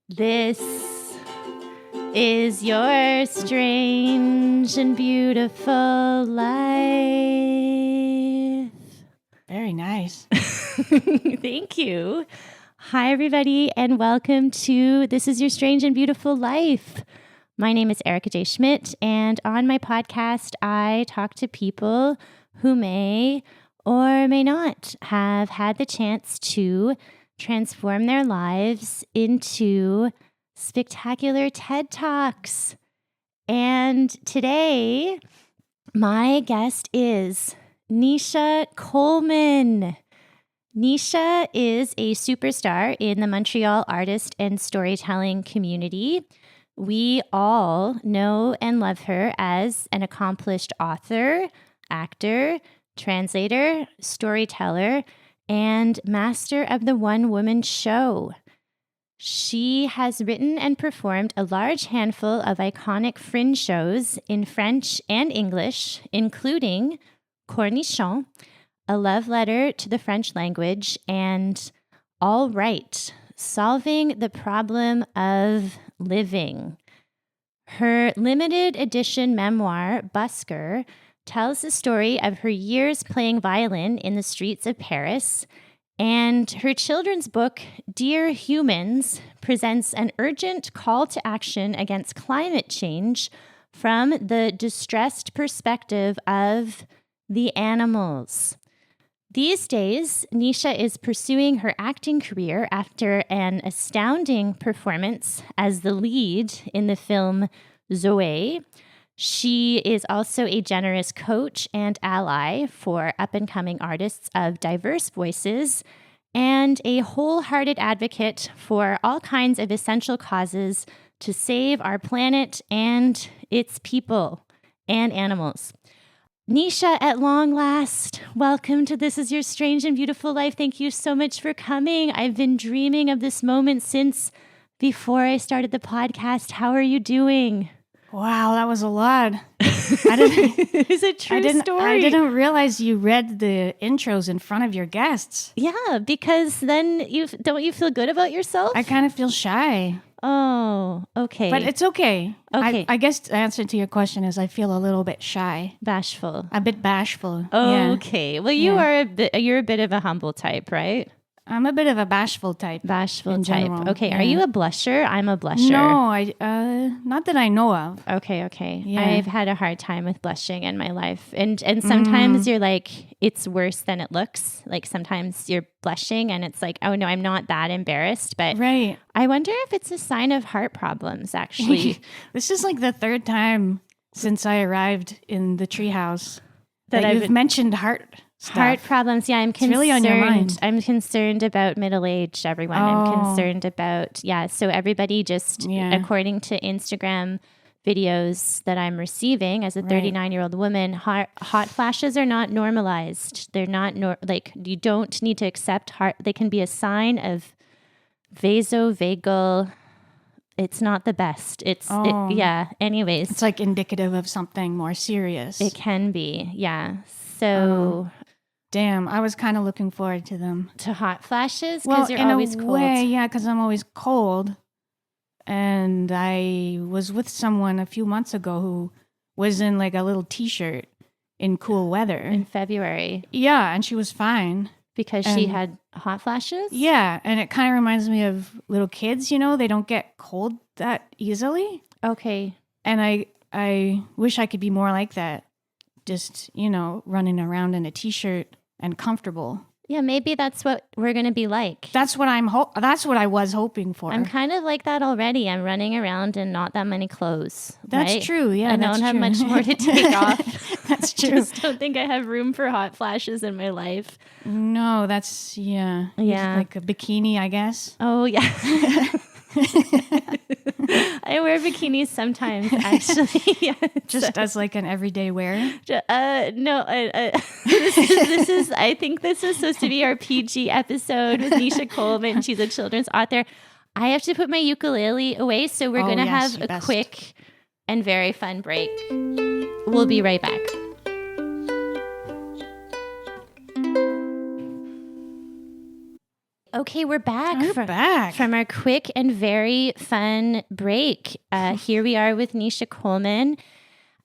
This is your strange and beautiful life. Very nice. Thank you. Hi, everybody, and welcome to This is Your Strange and Beautiful Life. My name is Erica J. Schmidt, and on my podcast, I talk to people who may or may not have had the chance to transform their lives into spectacular TED Talks. And today, my guest is Nisha Coleman. Nisha is a superstar in the Montreal artist and storytelling community. We all know and love her as an accomplished author, actor, translator, storyteller, and master of the one-woman show. She has written and performed a large handful of iconic fringe shows in French and English, including Cornichon, A Love Letter to the French Language, and All Right, Solving the Problem of Living. Her limited edition memoir, Busker, tells the story of her years playing violin in the streets of Paris, and her children's book, Dear Humans, presents an urgent call to action against climate change from the distressed perspective of the animals. These days, Nisha is pursuing her acting career after an astounding performance as the lead in the film Zoe. She is also a generous coach and ally for up-and-coming artists of diverse voices and a wholehearted advocate for all kinds of essential causes to save our planet and its people and animals. Nisha, at long last, welcome to This is Your Strange and Beautiful Life. Thank you so much for coming. I've been dreaming of this moment since before I started the podcast. How are you doing? Wow, that was a lot. It's a true story. I didn't realize you read the intros in front of your guests. Yeah, because then don't you feel good about yourself? I kind of feel shy. Oh, okay. But it's okay. Okay. I guess the answer to your question is I feel a little bit shy. Bashful. A bit bashful. Okay. Yeah. Well, you're a bit of a humble type, right? I'm a bit of a bashful type. Bashful type. General. Okay. Yeah. Are you a blusher? I'm a blusher. No, not that I know of. Okay. Yeah. I've had a hard time with blushing in my life. And sometimes you're like, it's worse than it looks. Like sometimes you're blushing and it's like, oh no, I'm not that embarrassed. But right. I wonder if it's a sign of heart problems, actually. This is like the third time since I arrived in the treehouse that you've mentioned heart stuff. Heart problems. Yeah, I'm concerned. It's really on your mind. I'm concerned about middle age, everyone. I'm concerned about, so everybody just, according to Instagram videos that I'm receiving as a 39-year-old woman, hot flashes are not normalized. They're not, you don't need to accept they can be a sign of vasovagal. It's not the best. Anyways. It's like indicative of something more serious. It can be, yeah. So... Damn, I was kind of looking forward to them. To hot flashes? Because you're always cold. Way, yeah, because I'm always cold. And I was with someone a few months ago who was in like a little t-shirt in cool weather. In February. Yeah, and she was fine. Because she had hot flashes? Yeah, and it kind of reminds me of little kids, they don't get cold that easily. Okay. And I wish I could be more like that. Just, running around in a t-shirt and comfortable. Yeah, maybe that's what we're going to be like. That's what that's what I was hoping for. I'm kind of like that already. I'm running around in not that many clothes. That's right? true. Yeah, I don't have much more to take off. That's true. I just don't think I have room for hot flashes in my life. No, that's Yeah. Like a bikini, I guess. Oh, yeah. I wear bikinis sometimes, actually. Yeah, just as like an everyday wear. No. This is. I think this is supposed to be our PG episode with Nisha Coleman. She's a children's author. I have to put my ukulele away, so we're going to have a quick and very fun break. We'll be right back. Okay, we're back. We're back from our quick and very fun break. Here we are with Nisha Coleman.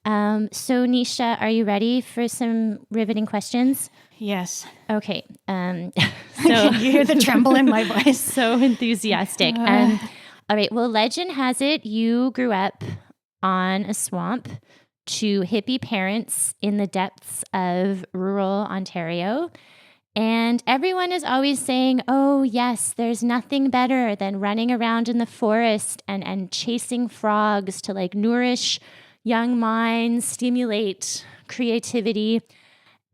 So Nisha, are you ready for some riveting questions? Yes. Okay. So you hear the tremble in my voice. So enthusiastic. All right. Well, legend has it you grew up on a swamp to hippie parents in the depths of rural Ontario. And everyone is always saying, oh, yes, there's nothing better than running around in the forest and chasing frogs to like nourish young minds, stimulate creativity.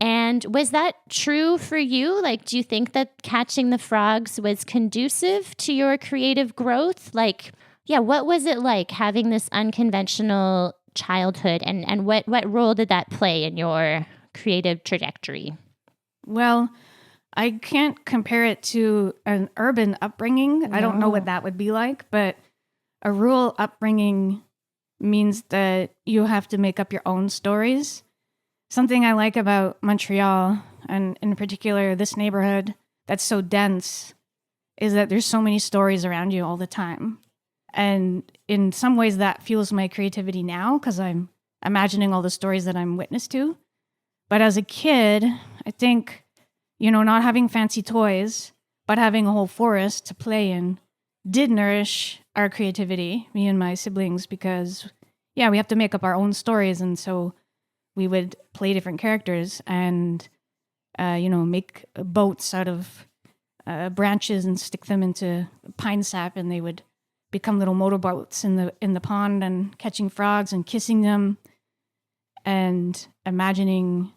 And was that true for you? Like, do you think that catching the frogs was conducive to your creative growth? Like, yeah, what was it like having this unconventional childhood and what role did that play in your creative trajectory? Well, I can't compare it to an urban upbringing. No. I don't know what that would be like, but a rural upbringing means that you have to make up your own stories. Something I like about Montreal, and in particular this neighborhood that's so dense, is that there's so many stories around you all the time. And in some ways that fuels my creativity now because I'm imagining all the stories that I'm witness to. But as a kid, I think, not having fancy toys, but having a whole forest to play in did nourish our creativity, me and my siblings, because, we have to make up our own stories. And so we would play different characters and, make boats out of branches and stick them into pine sap, and they would become little motorboats in the pond and catching frogs and kissing them and imagining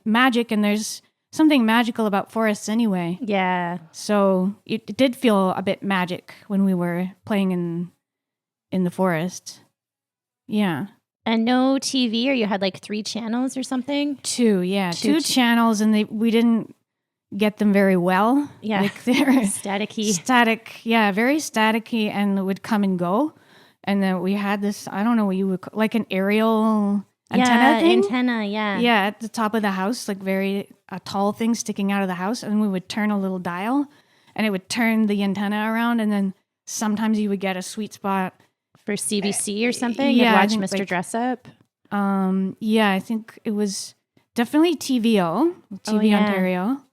magic. And there's something magical about forests anyway. Yeah. So it did feel a bit magic when we were playing in the forest. Yeah. And no TV, or you had like 3 channels or something? 2, yeah. 2 channels, and we didn't get them very well. Yeah. Like they're staticky. Static, yeah, very staticky, and would come and go. And then we had this, I don't know what you would call, like an aerial antenna thing. Antenna, yeah. Yeah, at the top of the house, like very a tall thing sticking out of the house, and we would turn a little dial, and it would turn the antenna around, and then sometimes you would get a sweet spot for CBC or something. Yeah, you'd watch Mr. Dressup. Yeah, I think it was definitely TVO, Ontario,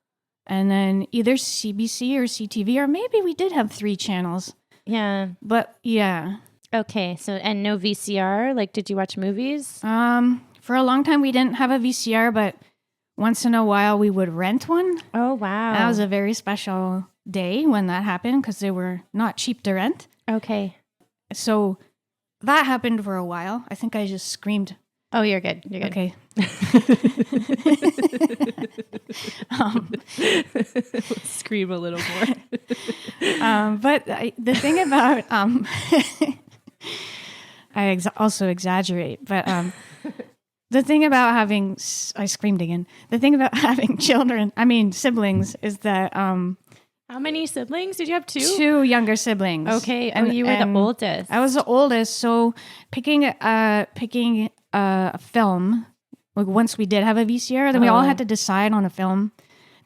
and then either CBC or CTV, or maybe we did have 3 channels. Yeah, but yeah. Okay, so and no VCR. Like, did you watch movies? For a long time we didn't have a VCR, but once in a while we would rent one. Oh wow, that was a very special day when that happened because they were not cheap to rent. Okay, so that happened for a while. I think I just screamed. Oh, you're good. You're good. Okay. Scream a little more. But the thing about I also exaggerate, but the thing about having I screamed again. The thing about having siblings, is that how many siblings did you have? 2? 2 younger siblings. Okay, and you were the oldest. I was the oldest, so picking a film. Like once we did have a VCR, then we all had to decide on a film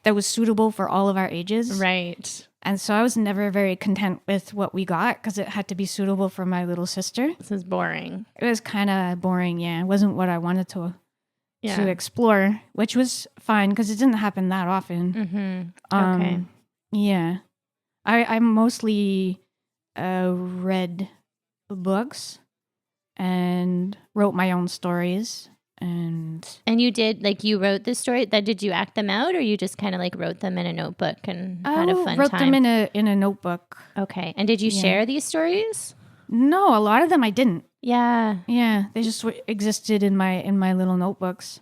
that was suitable for all of our ages. Right. And so I was never very content with what we got because it had to be suitable for my little sister. This is boring. It was kind of boring, yeah. It wasn't what I wanted to explore, which was fine because it didn't happen that often. Mm-hmm. Okay. Yeah. I mostly read books and wrote my own stories. And you did, like, you wrote the story. Did you act them out, or you just kind of like wrote them in a notebook and had a fun time? I wrote them in a notebook. Okay. And did you share these stories? No, a lot of them I didn't. Yeah. Yeah, they just existed in my little notebooks.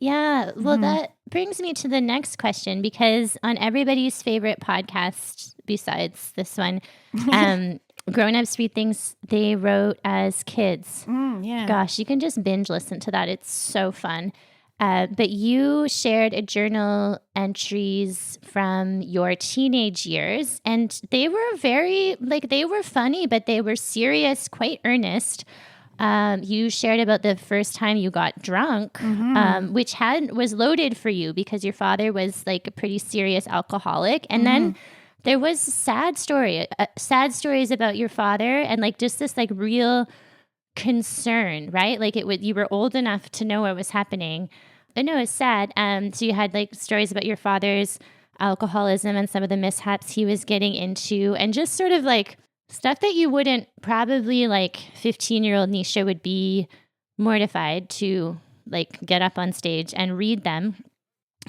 Yeah. Well, that brings me to the next question, because on everybody's favorite podcast besides this one, Grown-ups read things they wrote as kids. Yeah. Gosh, you can just binge listen to that. It's so fun. But you shared a journal entries from your teenage years, and they were they were funny, but they were serious, quite earnest. You shared about the first time you got drunk, which was loaded for you because your father was like a pretty serious alcoholic. And then There was sad stories about your father, and like just this like real concern, right? Like you were old enough to know what was happening. I know it's sad. So you had like stories about your father's alcoholism and some of the mishaps he was getting into, and just sort of like stuff that you wouldn't probably like 15-year-old Nisha would be mortified to like get up on stage and read them.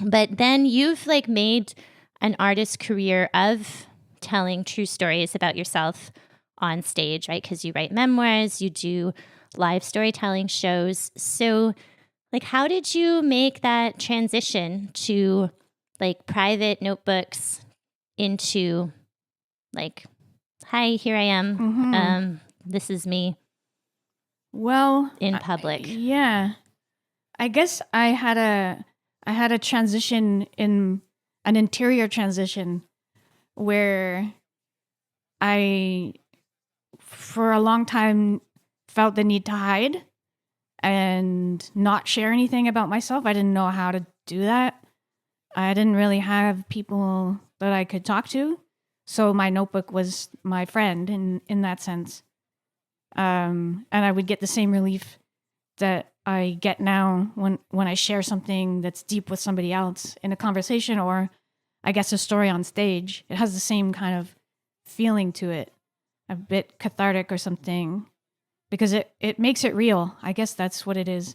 But then you've like made an artist career of telling true stories about yourself on stage, right? Because you write memoirs, you do live storytelling shows. So like, how did you make that transition to like private notebooks into like, hi, here I am. This is me. Well, in public. Yeah. I guess I had a transition, in an interior transition, where I, for a long time, felt the need to hide and not share anything about myself. I didn't know how to do that. I didn't really have people that I could talk to. So my notebook was my friend in that sense. And I would get the same relief that I get now when I share something that's deep with somebody else in a conversation, or I guess a story on stage. It has the same kind of feeling to it, a bit cathartic or something, because it makes it real. I guess that's what it is.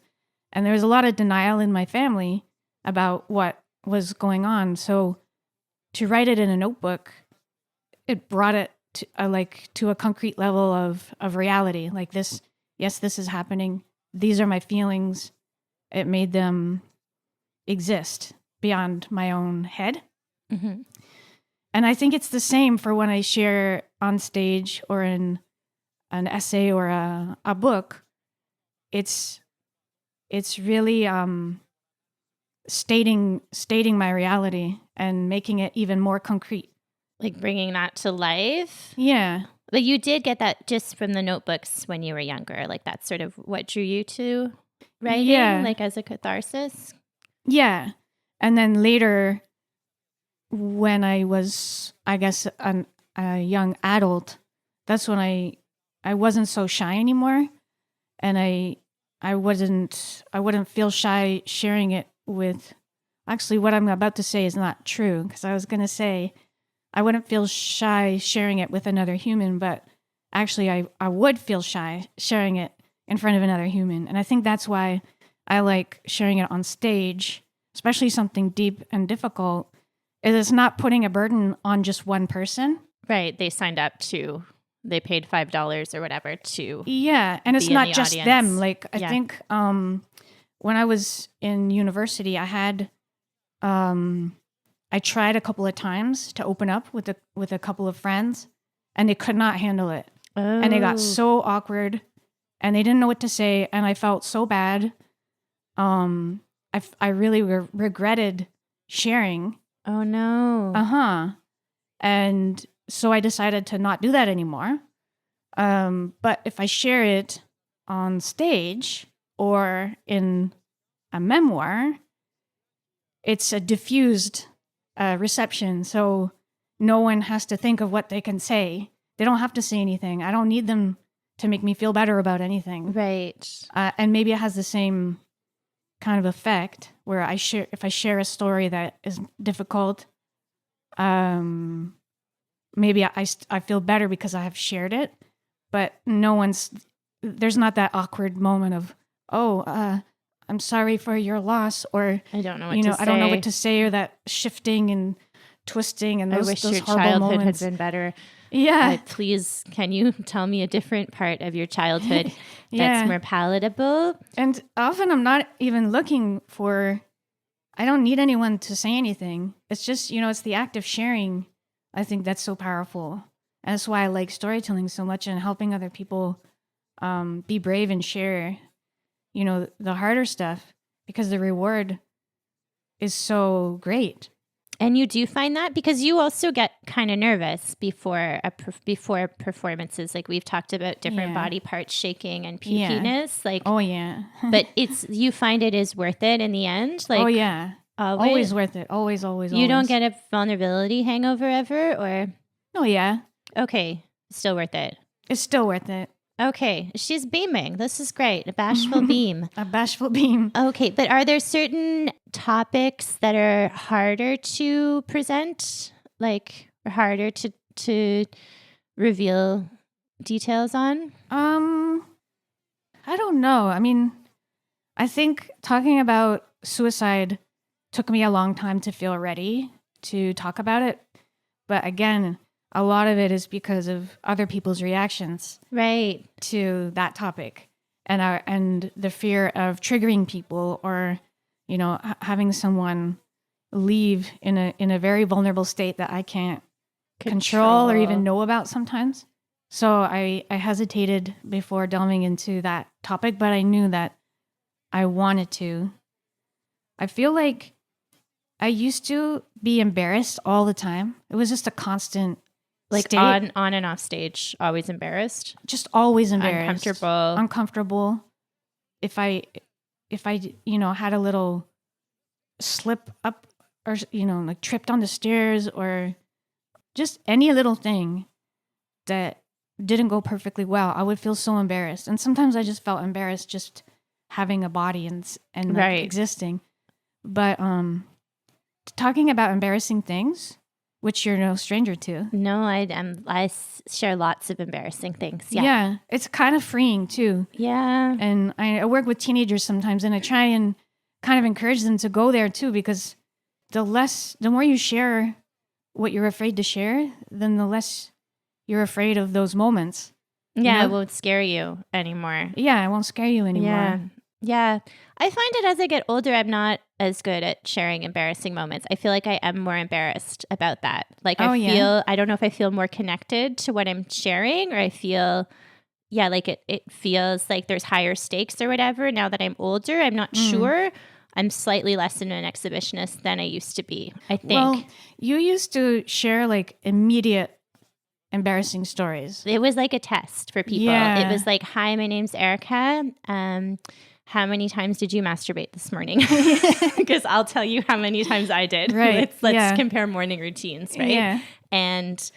And there was a lot of denial in my family about what was going on. So to write it in a notebook, it brought it to a concrete level of reality. Like this, yes, this is happening. These are my feelings. It made them exist beyond my own head. Mm-hmm. And I think it's the same for when I share on stage or in an essay or a book. It's really stating my reality and making it even more concrete. Like bringing that to life. Yeah. But you did get that just from the notebooks when you were younger. Like that's sort of what drew you to writing, like as a catharsis. Yeah. And then later, when I was, I guess, a young adult, that's when I wasn't so shy anymore. And I wouldn't feel shy sharing it with, actually what I'm about to say is not true, because I was going to say I wouldn't feel shy sharing it with another human, but actually I would feel shy sharing it in front of another human. And I think that's why I like sharing it on stage, especially something deep and difficult. It's not putting a burden on just one person. Right. They signed up they paid $5 or whatever to. Yeah. And it's not just audience. them. Like, I think when I was in university, I tried a couple of times to open up with a couple of friends, and they could not handle it. Oh. And it got so awkward, and they didn't know what to say, and I felt so bad. I really regretted sharing. Oh no. And so I decided to not do that anymore. But if I share it on stage or in a memoir, it's a diffused reception. So no one has to think of what they can say. They don't have to say anything. I don't need them to make me feel better about anything. Right. And maybe it has the same kind of effect where if I share a story that is difficult, maybe I feel better because I have shared it, but there's not that awkward moment of, I'm sorry for your loss, or I don't know what to say. I don't know what to say, or that shifting and twisting and those I wish those your horrible childhood moments. had been better. Yeah. Like, please, can you tell me a different part of your childhood that's more palatable? And often I'm not even looking for, I don't need anyone to say anything. It's just, it's the act of sharing. I think that's so powerful. And that's why I like storytelling so much and helping other people be brave and share, the harder stuff, because the reward is so great. And you do find that, because you also get kind of nervous before performances. Like we've talked about different body parts shaking and pukiness. Like, oh yeah. but you find it is worth it in the end. Like, oh yeah. Always worth it. Always, always, You always. don't get a vulnerability hangover ever, or? Oh, yeah. Okay. Still worth it. It's still worth it. Okay. She's beaming. This is great. A bashful beam. A bashful beam. Okay. But are there certain topics that are harder to present? Like, or harder to reveal details on? I don't know. I mean, I think talking about suicide took me a long time to feel ready to talk about it. But again, a lot of it is because of other people's reactions Right. to that topic and the fear of triggering people or, you know, having someone leave in a very vulnerable state that I can't control or even know about sometimes. So I hesitated before delving into that topic, but I knew that I wanted to. I feel like I used to be embarrassed all the time. It was just a constant Like state. on and off stage, always embarrassed. Just always embarrassed. Uncomfortable. If I you know, had a little slip up or, you know, like tripped on the stairs or just any little thing that didn't go perfectly well, I would feel so embarrassed. And sometimes I just felt embarrassed just having a body and like, Right. existing. But talking about embarrassing things, which you're no stranger to. No, I share lots of embarrassing things. Yeah. Yeah, it's kind of freeing too. Yeah. And I work with teenagers sometimes, and I try and kind of encourage them to go there too, because the more you share what you're afraid to share, then the less you're afraid of those moments. Yeah, know? it won't scare you anymore. Yeah, it won't scare you anymore. Yeah. Yeah. I find it as I get older, I'm not as good at sharing embarrassing moments. I feel like I am more embarrassed about that. Like I don't know if I feel more connected to what I'm sharing, or I feel, like it feels like there's higher stakes or whatever. Now that I'm older, I'm not sure. I'm slightly less of an exhibitionist than I used to be, I think. Well, you used to share like immediate embarrassing stories. It was like a test for people. Yeah. It was like, hi, my name's Erica. How many times did you masturbate this morning? Because I'll tell you how many times I did. Right. Let's compare morning routines, right? Yeah. And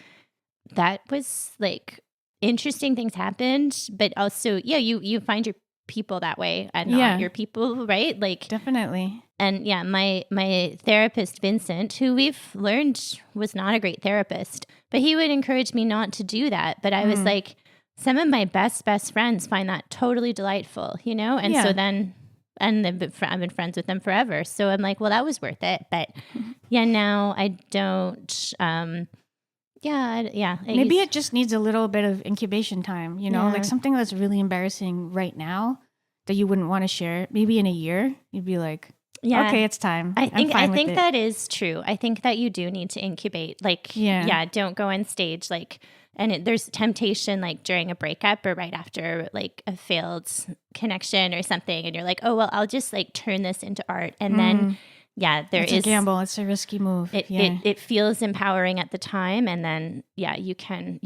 that was like interesting things happened, but also, you find your people that way and not your people, right? Like definitely. And my therapist, Vincent, who we've learned was not a great therapist, but he would encourage me not to do that. But I was like, some of my best friends find that totally delightful, you know? And so then, and I've been friends with them forever. So I'm like, well, that was worth it. But now I don't, Maybe it just needs a little bit of incubation time, you know? Like something that's really embarrassing right now that you wouldn't want to share. Maybe in a year, you'd be like, okay, it's time. I think that is true. I think that you do need to incubate. Like, don't go on stage. Like, and there's temptation like during a breakup or right after like a failed connection or something. And you're like, oh, well, I'll just like turn this into art. And then, it's a gamble. It's a risky move. It feels empowering at the time. And then, you can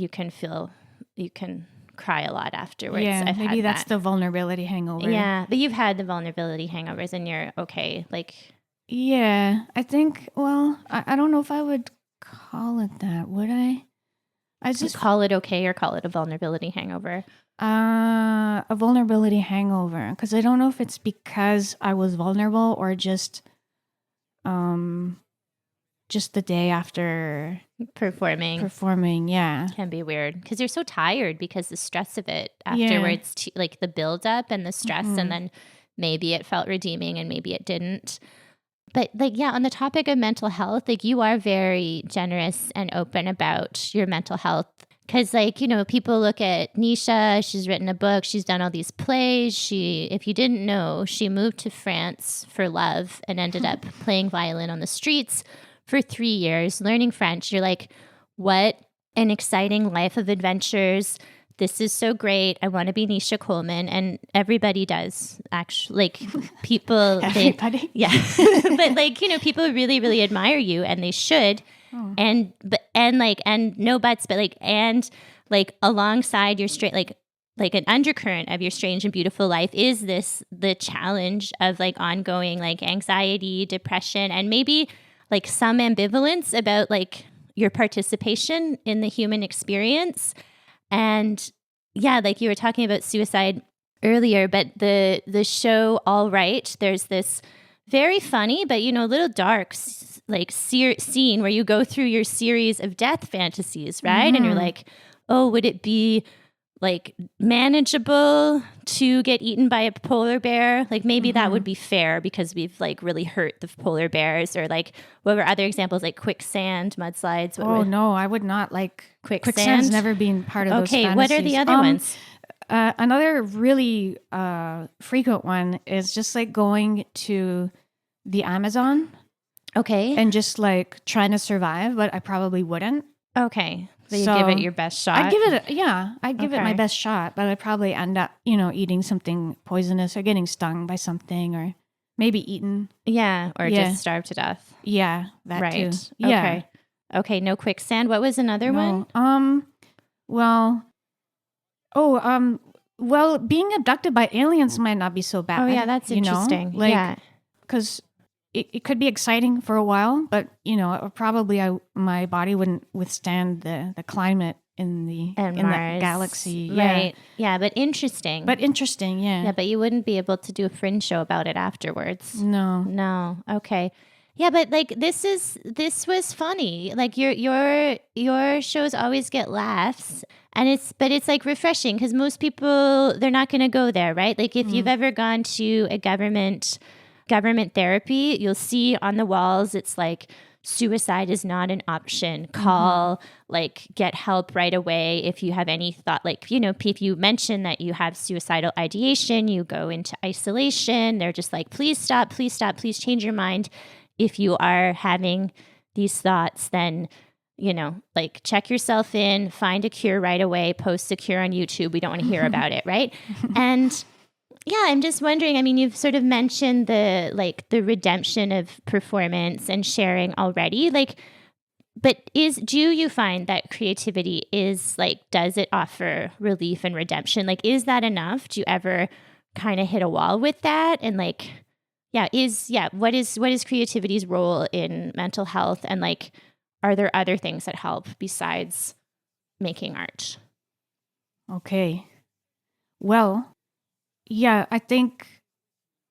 cry a lot afterwards. Yeah, maybe that's the vulnerability hangover. Yeah, but you've had the vulnerability hangovers and you're okay. Like, yeah, I think, well, I don't know if I would call it that, would I? I just call it okay or call it a vulnerability hangover. A vulnerability hangover, because I don't know if it's because I was vulnerable or just the day after performing, can be weird because you're so tired because the stress of it afterwards, like the buildup and the stress, and then maybe it felt redeeming and maybe it didn't. But like, on the topic of mental health, like you are very generous and open about your mental health. Because like, you know, people look at Nisha, she's written a book, she's done all these plays. If you didn't know, she moved to France for love and ended up playing violin on the streets for 3 years, learning French. You're like, what an exciting life of adventures. This is so great. I want to be Nisha Coleman. And everybody does, actually. Like, people... Everybody? But, like, you know, people really, really admire you, and they should. Oh. And no buts, but, like, and, like, alongside your straight... Like, like an undercurrent of your strange and beautiful life is the challenge of like ongoing like anxiety, depression, and maybe like some ambivalence about like your participation in the human experience. And yeah, like you were talking about suicide earlier, but the show All Right, there's this very funny but a little dark scene where you go through your series of death fantasies, right? And you're like, oh, would it be like manageable to get eaten by a polar bear? Like maybe that would be fair because we've like really hurt the polar bears. Or like what were other examples, like quicksand, mudslides? No, I would not like quicksand. Quicksand's never been part of those fantasies. Okay, what are the other ones? Another really frequent one is just like going to the Amazon. Okay. And just like trying to survive, but I probably wouldn't. Okay. So you give it your best shot. I'd give it my best shot, but I'd probably end up, eating something poisonous or getting stung by something or maybe eaten. Yeah. Or just starve to death. Yeah. That too. Yeah. Okay. Okay. No quicksand. What was another one? Well, being abducted by aliens might not be so bad. Oh yeah, that's interesting. Because it could be exciting for a while, but probably my body wouldn't withstand the climate in the galaxy. Right. Yeah, but interesting. Yeah. Yeah, but you wouldn't be able to do a fringe show about it afterwards. No. Okay. Yeah, but like this was funny. Like your shows always get laughs, and it's like refreshing because most people, they're not going to go there, right? Like if you've ever gone to a government therapy, you'll see on the walls it's like suicide is not an option. Call, like get help right away if you have any thought, like if you mention that you have suicidal ideation, you go into isolation. They're just like, please stop, please change your mind. If you are having these thoughts, then like check yourself in, find a cure right away, post a cure on YouTube. We don't want to hear about it, right? And yeah, I'm just wondering, I mean, you've sort of mentioned the redemption of performance and sharing already, but do you find that creativity is like, does it offer relief and redemption? Like, is that enough? Do you ever kind of hit a wall with that? And like, what is creativity's role in mental health? And like, are there other things that help besides making art? Okay. Well, yeah, I think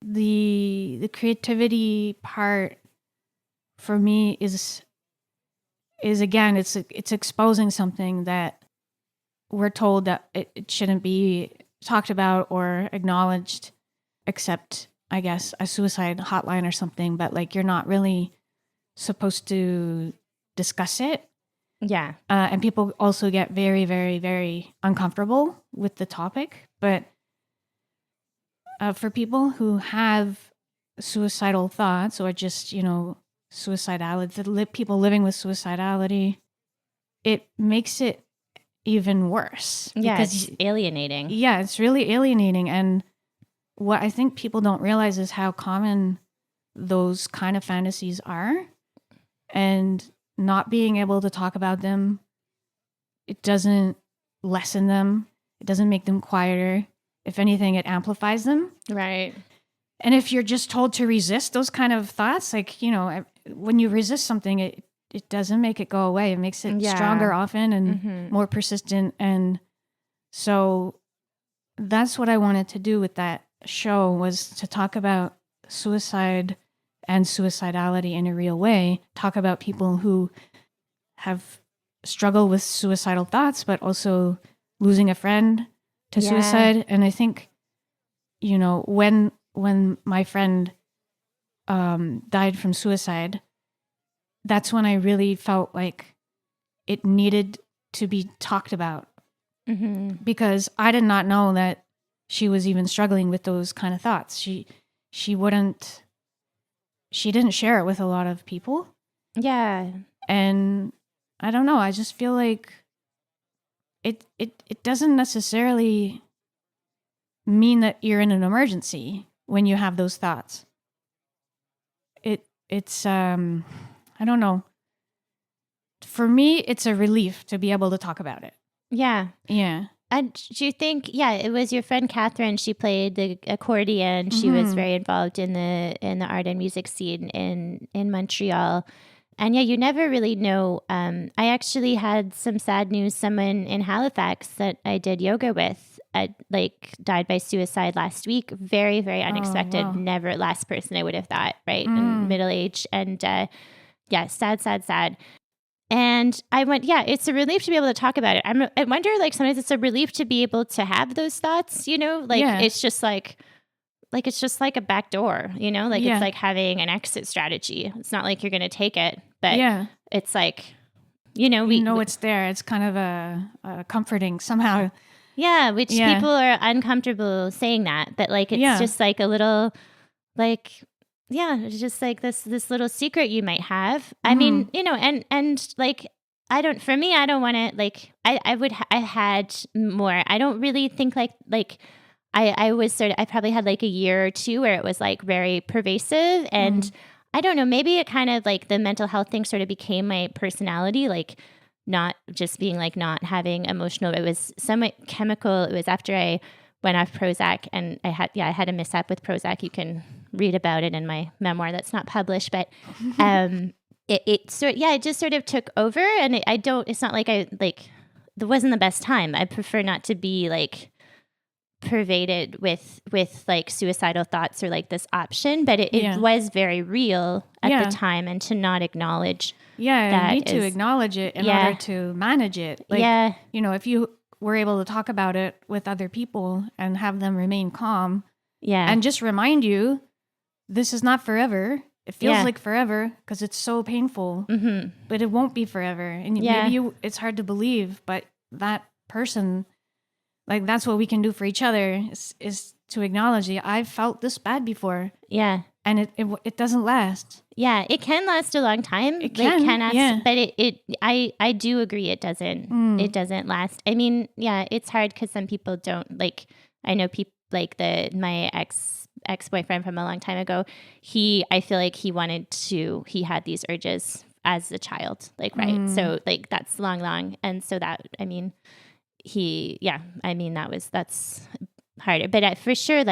the creativity part for me is again, it's exposing something that we're told that it shouldn't be talked about or acknowledged, except I guess a suicide hotline or something, but like you're not really supposed to discuss it. Yeah. And people also get very, very, very uncomfortable with the topic. But for people who have suicidal thoughts or just, suicidality, people living with suicidality, it makes it even worse. Yeah, because it's alienating. Yeah, it's really alienating. And what I think people don't realize is how common those kind of fantasies are. And not being able to talk about them, it doesn't lessen them. It doesn't make them quieter. If anything, it amplifies them. Right. And if you're just told to resist those kind of thoughts, like, when you resist something, it doesn't make it go away. It makes it stronger often and more persistent. And so that's what I wanted to do with that show, was to talk about suicide and suicidality in a real way, talk about people who have struggled with suicidal thoughts, but also losing a friend to suicide. And I think, when my friend died from suicide, that's when I really felt like it needed to be talked about, because I did not know that she was even struggling with those kind of thoughts. She didn't share it with a lot of people. Yeah. And I don't know, I just feel like it doesn't necessarily mean that you're in an emergency when you have those thoughts. It's I don't know. For me, it's a relief to be able to talk about it. Yeah. Yeah. do you think, it was your friend Catherine, she played the accordion. She was very involved in the art and music scene in Montreal. And you never really know. I actually had some sad news. Someone in Halifax that I did yoga with died by suicide last week. Very, very unexpected. wow. Never last person I would have thought, right? In middle age. And sad. And I went, it's a relief to be able to talk about it. I wonder, like, sometimes it's a relief to be able to have those thoughts, it's just like it's just like a back door, it's like having an exit strategy. It's not like you're going to take it, but it's like, we know it's there. It's kind of a comforting somehow. Yeah. Which people are uncomfortable saying that, but like, it's just like a little, like, it's just like this little secret you might have. I mean, and like, I don't want to, like, I had more. I don't really think like I was I probably had like a year or two where it was like very pervasive, and I don't know, maybe it kind of like the mental health thing sort of became my personality, like not just being like not having emotional, it was somewhat chemical. It was after I went off Prozac, and I had a mishap with Prozac. You can read about it in my memoir that's not published, but it just sort of took over, and it's not like it wasn't the best time. I prefer not to be like pervaded with like suicidal thoughts or like this option, but it was very real at the time, and to not acknowledge that you need to acknowledge it in order to manage it. Like, if you were able to talk about it with other people and have them remain calm, and just remind you, this is not forever. It feels like forever because it's so painful, but it won't be forever. And maybe it's hard to believe, but that person, like, that's what we can do for each other is to acknowledge it. I've felt this bad before. Yeah. And it doesn't last. Yeah, it can last a long time. It can last, but I do agree it doesn't. It doesn't last. I mean, it's hard because some people don't, like, I know people like my ex-boyfriend from a long time ago. I feel like he had these urges as a child, like, right? So like that's long, and so that, I mean, that's harder, but for sure,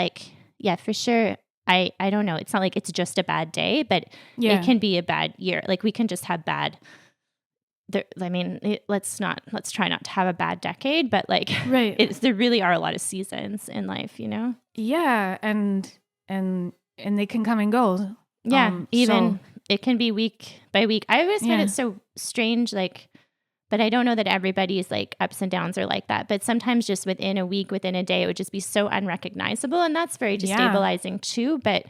I don't know. It's not like it's just a bad day, but it can be a bad year. Like, we can just have let's try not to have a bad decade, but like, there really are a lot of seasons in life, Yeah. And they can come and go. It can be week by week. I always find it so strange, like, but I don't know that everybody's like ups and downs are like that. But sometimes just within a week, within a day, it would just be so unrecognizable. And that's very destabilizing too, but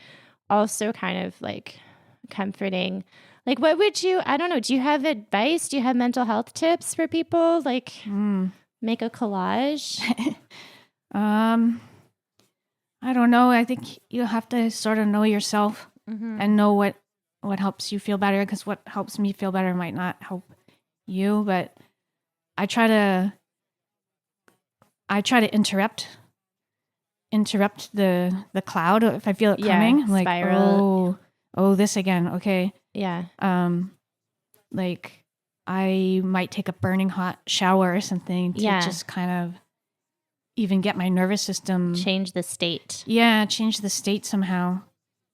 also kind of like comforting. Like, what would I don't know, do you have advice? Do you have mental health tips for people? Like, make a collage? I don't know. I think you have to sort of know yourself and know what helps you feel better, because what helps me feel better might not help you. But I try to interrupt the cloud if I feel it coming. Like, spiral. Oh, this again. Okay. Yeah. Like, I might take a burning hot shower or something to just kind of even get my nervous system, change the state. Yeah, change the state somehow.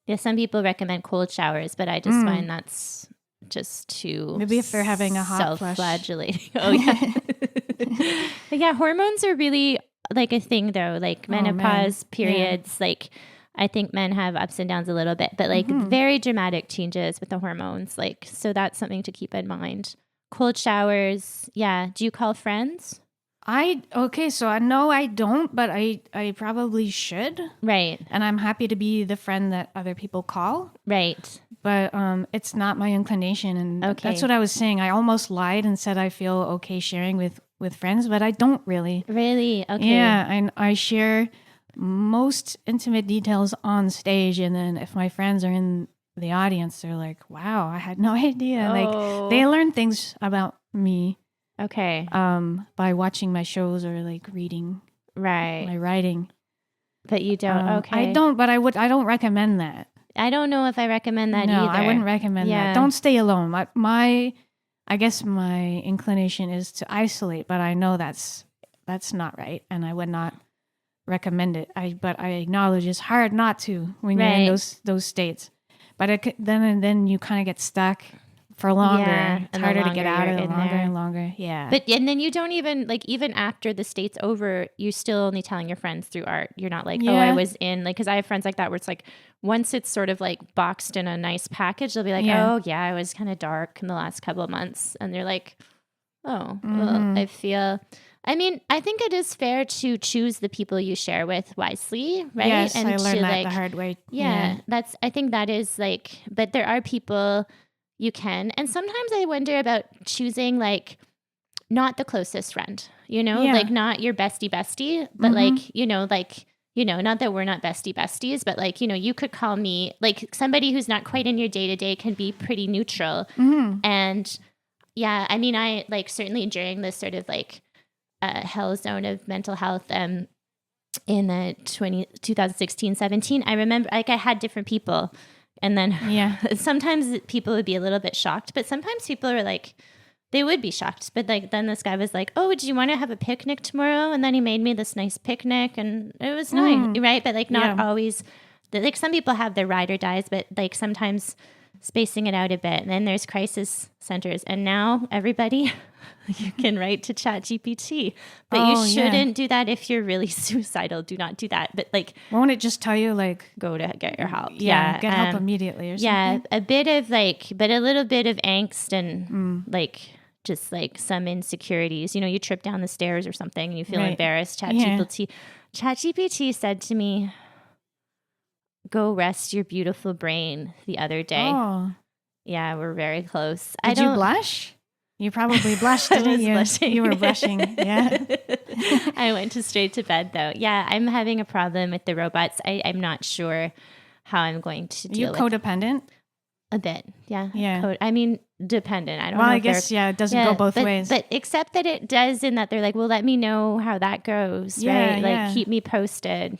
Yeah, some people recommend cold showers, but I just find that's just too, maybe if they're having a hot self-flagellating. Oh yeah. But yeah, hormones are really like a thing though, like menopause, periods, like I think men have ups and downs a little bit, but like very dramatic changes with the hormones. Like, so that's something to keep in mind. Cold showers. Yeah. Do you call friends? So I know I don't, but I probably should. Right. And I'm happy to be the friend that other people call. Right. But it's not my inclination. And that's what I was saying. I almost lied and said I feel okay sharing with friends, but I don't really. Really? Okay. Yeah. And I share most intimate details on stage. And then if my friends are in the audience, they're like, wow, I had no idea. Like, they learn things about me. Okay. By watching my shows or like reading my writing. But you don't. Okay. I don't, but I don't recommend that. I don't know if I recommend that either. No, I wouldn't recommend that. Don't stay alone. I guess my inclination is to isolate, but I know that's that's not right, and I would not recommend it. But I acknowledge it's hard not to when you're in those states. But then you kind of get stuck for longer. Yeah, it's harder to get out of it longer there. and longer. Yeah. But and then you don't even like, even after the state's over, you're still only telling your friends through art. You're not like, oh, I was in, like, because I have friends like that where it's like, once it's sort of like boxed in a nice package, they'll be like, oh yeah, I was kind of dark in the last couple of months. And they're like, oh, well, I mean, I think it is fair to choose the people you share with wisely, right? Yes, and I learned to, that the hard way. Yeah, I think that is like, but there are people you can. And sometimes I wonder about choosing like not the closest friend, like not your bestie, but not that we're not besties, but like, you could call me like somebody who's not quite in your day to day can be pretty neutral. And yeah, I mean, I like certainly during this sort of like hell zone of mental health in the 2016-17, I remember like I had different people, and then sometimes people would be a little bit shocked, but sometimes people are like, they would be shocked. But like then this guy was like, oh, do you want to have a picnic tomorrow? And then he made me this nice picnic, and it was nice, right? But like not always, like some people have their ride or dies, but like sometimes spacing it out a bit. And then there's crisis centers, and now everybody you can write to ChatGPT, but you shouldn't do that if you're really suicidal. Do not do that. But like, won't it just tell you like go to get your help? Get help immediately or something? Yeah, a bit of like, but a little bit of angst and like just like some insecurities. You trip down the stairs or something and you feel embarrassed. ChatGPT said to me, go rest your beautiful brain the other day. Oh. Yeah, we're very close. Did you blush? You probably blushed, didn't you? Blushing. You were blushing, yeah. I went straight to bed, though. Yeah, I'm having a problem with the robots. I'm not sure how I'm going to deal with it. Are you codependent? A bit, yeah. I mean, dependent. I don't know. Well, I guess, it doesn't go both ways. But except that it does in that they're like, well, let me know how that goes, right? Like, keep me posted,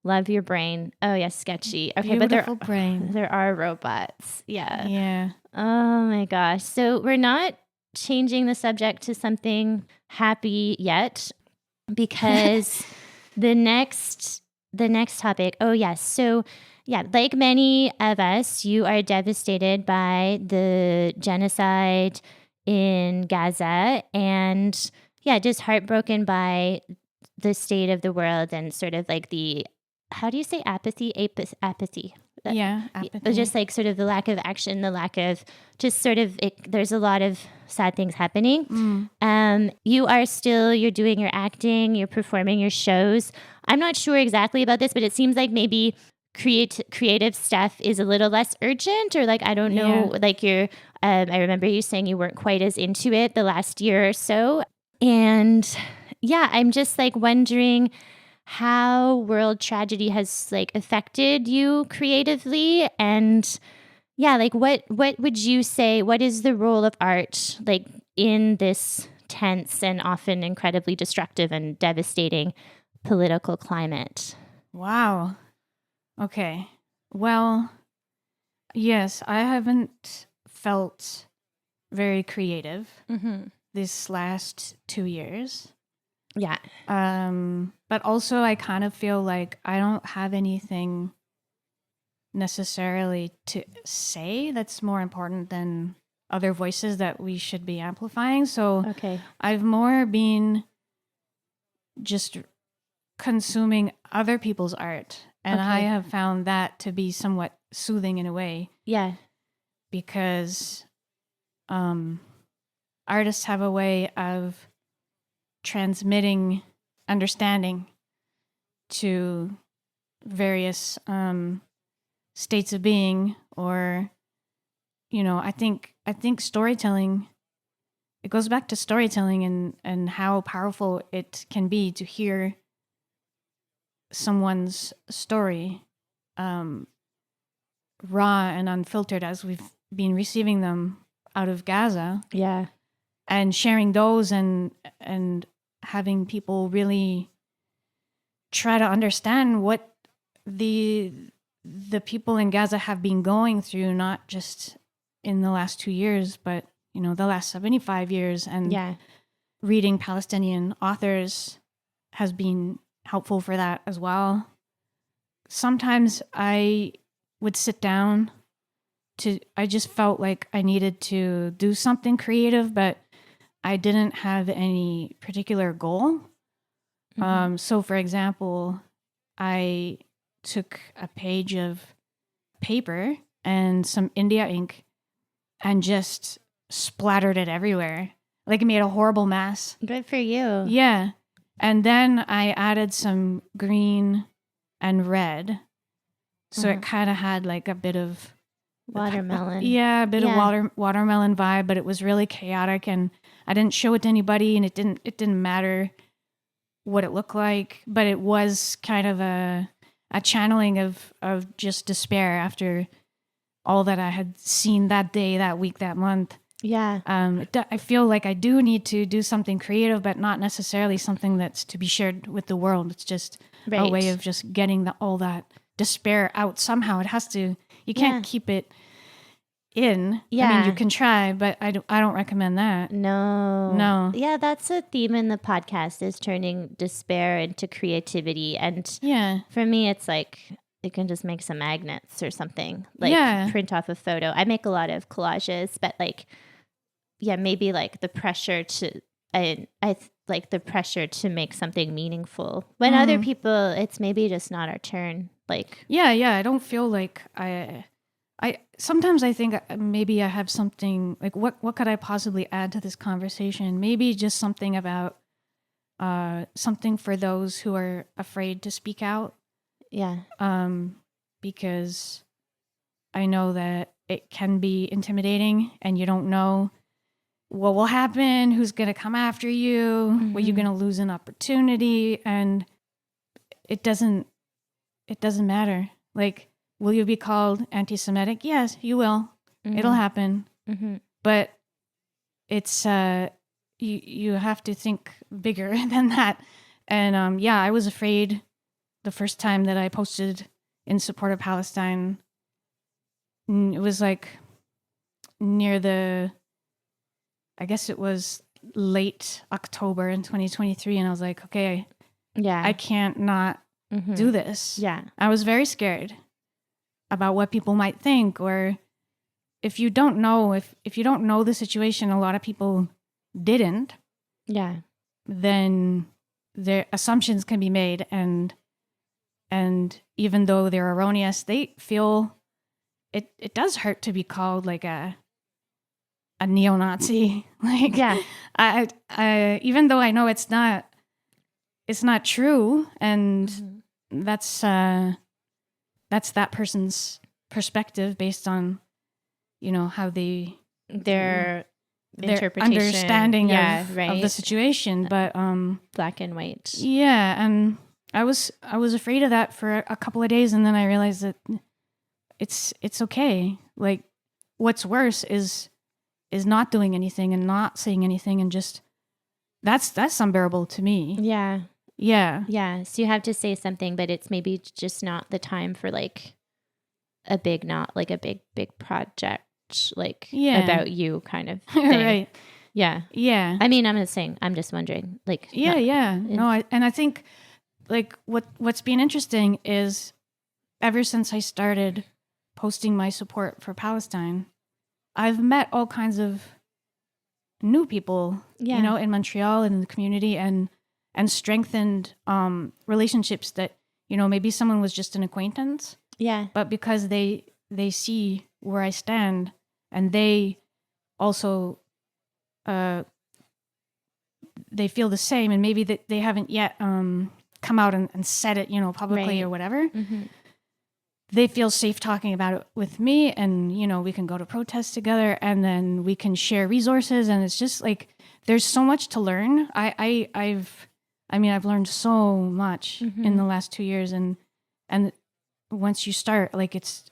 Love your brain. Oh, yeah, sketchy. Okay, beautiful brain. There are robots. Yeah. Yeah. Oh, my gosh. So we're not changing the subject to something happy yet, because the next topic, oh, yes. So, yeah, like many of us, you are devastated by the genocide in Gaza, and just heartbroken by the state of the world and sort of like the, how do you say apathy? Apathy. Apathy. Just like sort of the lack of action, the lack of just sort of, there's a lot of sad things happening. You're doing your acting, you're performing your shows. I'm not sure exactly about this, but it seems like maybe creative stuff is a little less urgent, or like, I don't know, like I remember you saying you weren't quite as into it the last year or so. And I'm just like wondering how world tragedy has like affected you creatively, and like what would you say, what is the role of art like in this tense and often incredibly destructive and devastating political climate? Wow. Okay. Well, yes, I haven't felt very creative this last 2 years. Yeah. But also I kind of feel like I don't have anything necessarily to say that's more important than other voices that we should be amplifying. So I've more been just consuming other people's art. And I have found that to be somewhat soothing in a way. Yeah. Because artists have a way of transmitting understanding to various states of being, or, I think storytelling, it goes back to storytelling and how powerful it can be to hear someone's story, raw and unfiltered as we've been receiving them out of Gaza. Yeah. And sharing those and having people really try to understand what the people in Gaza have been going through, not just in the last 2 years, but, the last 75 years. And reading Palestinian authors has been helpful for that as well. Sometimes I would sit down I just felt like I needed to do something creative, but I didn't have any particular goal. So for example, I took a page of paper and some India ink and just splattered it everywhere. Like it made a horrible mess. Good for you. Yeah. And then I added some green and red. So it kind of had like a bit of watermelon. A bit of watermelon vibe, but it was really chaotic, and I didn't show it to anybody, and it didn't matter what it looked like, but it was kind of a channeling of just despair after all that I had seen that day, that week, that month. Yeah. I feel like I do need to do something creative, but not necessarily something that's to be shared with the world. It's just a way of just getting all that despair out somehow. It has to. You can't keep it in. Yeah. I mean, you can try, but I don't recommend that. No. Yeah, that's a theme in the podcast, is turning despair into creativity. And for me, it's like you can just make some magnets or something. Like print off a photo. I make a lot of collages, but like, maybe like the pressure to like the pressure to make something meaningful. When other people, it's maybe just not our turn. Like I don't feel like I sometimes I think maybe I have something like what could I possibly add to this conversation? Maybe just something about something for those who are afraid to speak out. Yeah. Because I know that it can be intimidating, and you don't know what will happen, who's going to come after you, were you going to lose an opportunity, and it doesn't matter. Like, will you be called anti-Semitic? Yes, you will. It'll happen. But it's you have to think bigger than that. And I was afraid the first time that I posted in support of Palestine. It was like I guess it was late October in 2023, and I was like, okay, I can't not do this. Yeah. I was very scared about what people might think, or if you don't know, if you don't know the situation, a lot of people didn't. Yeah. Then their assumptions can be made, and even though they're erroneous, they feel it does hurt to be called like a neo-Nazi. Like, I even though I know it's not true, and that's that person's perspective based on, how their interpretation, understanding of the situation, but black and white. Yeah, and I was afraid of that for a couple of days, and then I realized that it's okay. Like, what's worse is not doing anything and not saying anything, and just that's unbearable to me. Yeah. Yeah. So you have to say something, but it's maybe just not the time for like a big project, like about you kind of thing. Right. Yeah. I mean, I'm just wondering, like. I think like what's been interesting is ever since I started posting my support for Palestine, I've met all kinds of new people, in Montreal and in the community, and strengthened relationships that, maybe someone was just an acquaintance. Yeah. But because they see where I stand, and they also they feel the same, and maybe that they haven't yet come out and said it, publicly or whatever. They feel safe talking about it with me, and we can go to protests together, and then we can share resources, and it's just like there's so much to learn. I've learned so much in the last 2 years, and once you start, like it's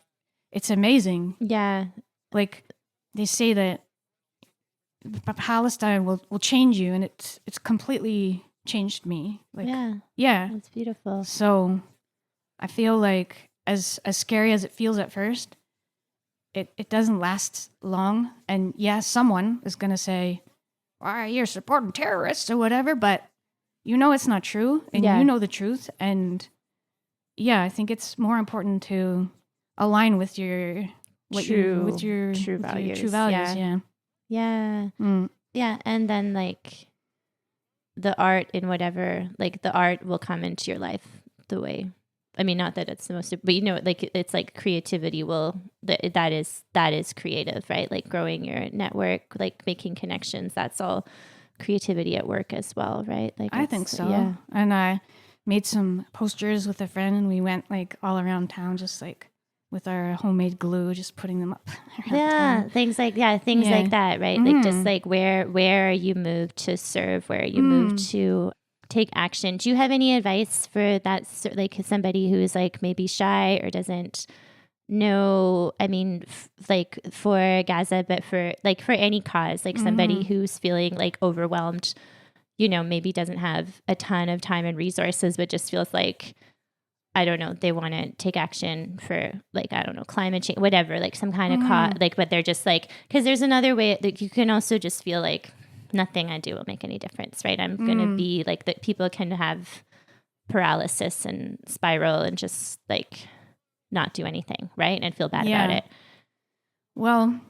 amazing. Yeah. Like they say that Palestine will change you, and it's completely changed me. Like, yeah. That's beautiful. So I feel like as scary as it feels at first, it doesn't last long. And someone is going to say, why you're supporting terrorists or whatever, but you know it's not true, and you know the truth. And yeah, I think it's more important to align with your true values. Yeah. Mm. Yeah. And then like the art in whatever, like the art will come into your life the way, I mean, not that it's the most, but you know, like it's like creativity that is creative, right? Like growing your network, like making connections. That's all creativity at work as well, right? Like I think so. Yeah. And I made some posters with a friend, and we went like all around town, just like with our homemade glue, just putting them up. Yeah, things like that, right? Like just like where are you moved to serve? Where are you moved to take action? Do you have any advice for that? Like somebody who's like maybe shy or doesn't know? I mean, like for Gaza, but for any cause, like somebody who's feeling like overwhelmed, you know, maybe doesn't have a ton of time and resources, but just feels like, I don't know, they want to take action for like, I don't know, climate change, whatever, like some kind of cause, like, but they're just like, because there's another way that you can also just feel like nothing I do will make any difference, right? I'm going to be like that. People can have paralysis and spiral and just like not do anything, right? And feel bad about it. Well,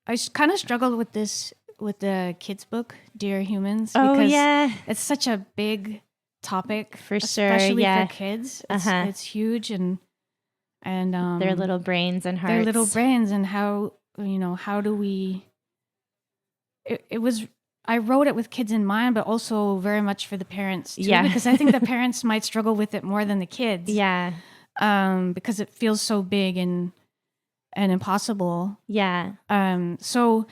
I kind of struggled with this with the kids' book, Dear Humans. Oh, because yeah. it's such a big topic For sure, especially yeah. for kids. It's huge, and their little brains and hearts. Their little brains, and how, you know, how do we? It was. I wrote it with kids in mind, but also very much for the parents too, because I think the parents might struggle with it more than the kids. Yeah. Because it feels so big and impossible. Yeah. So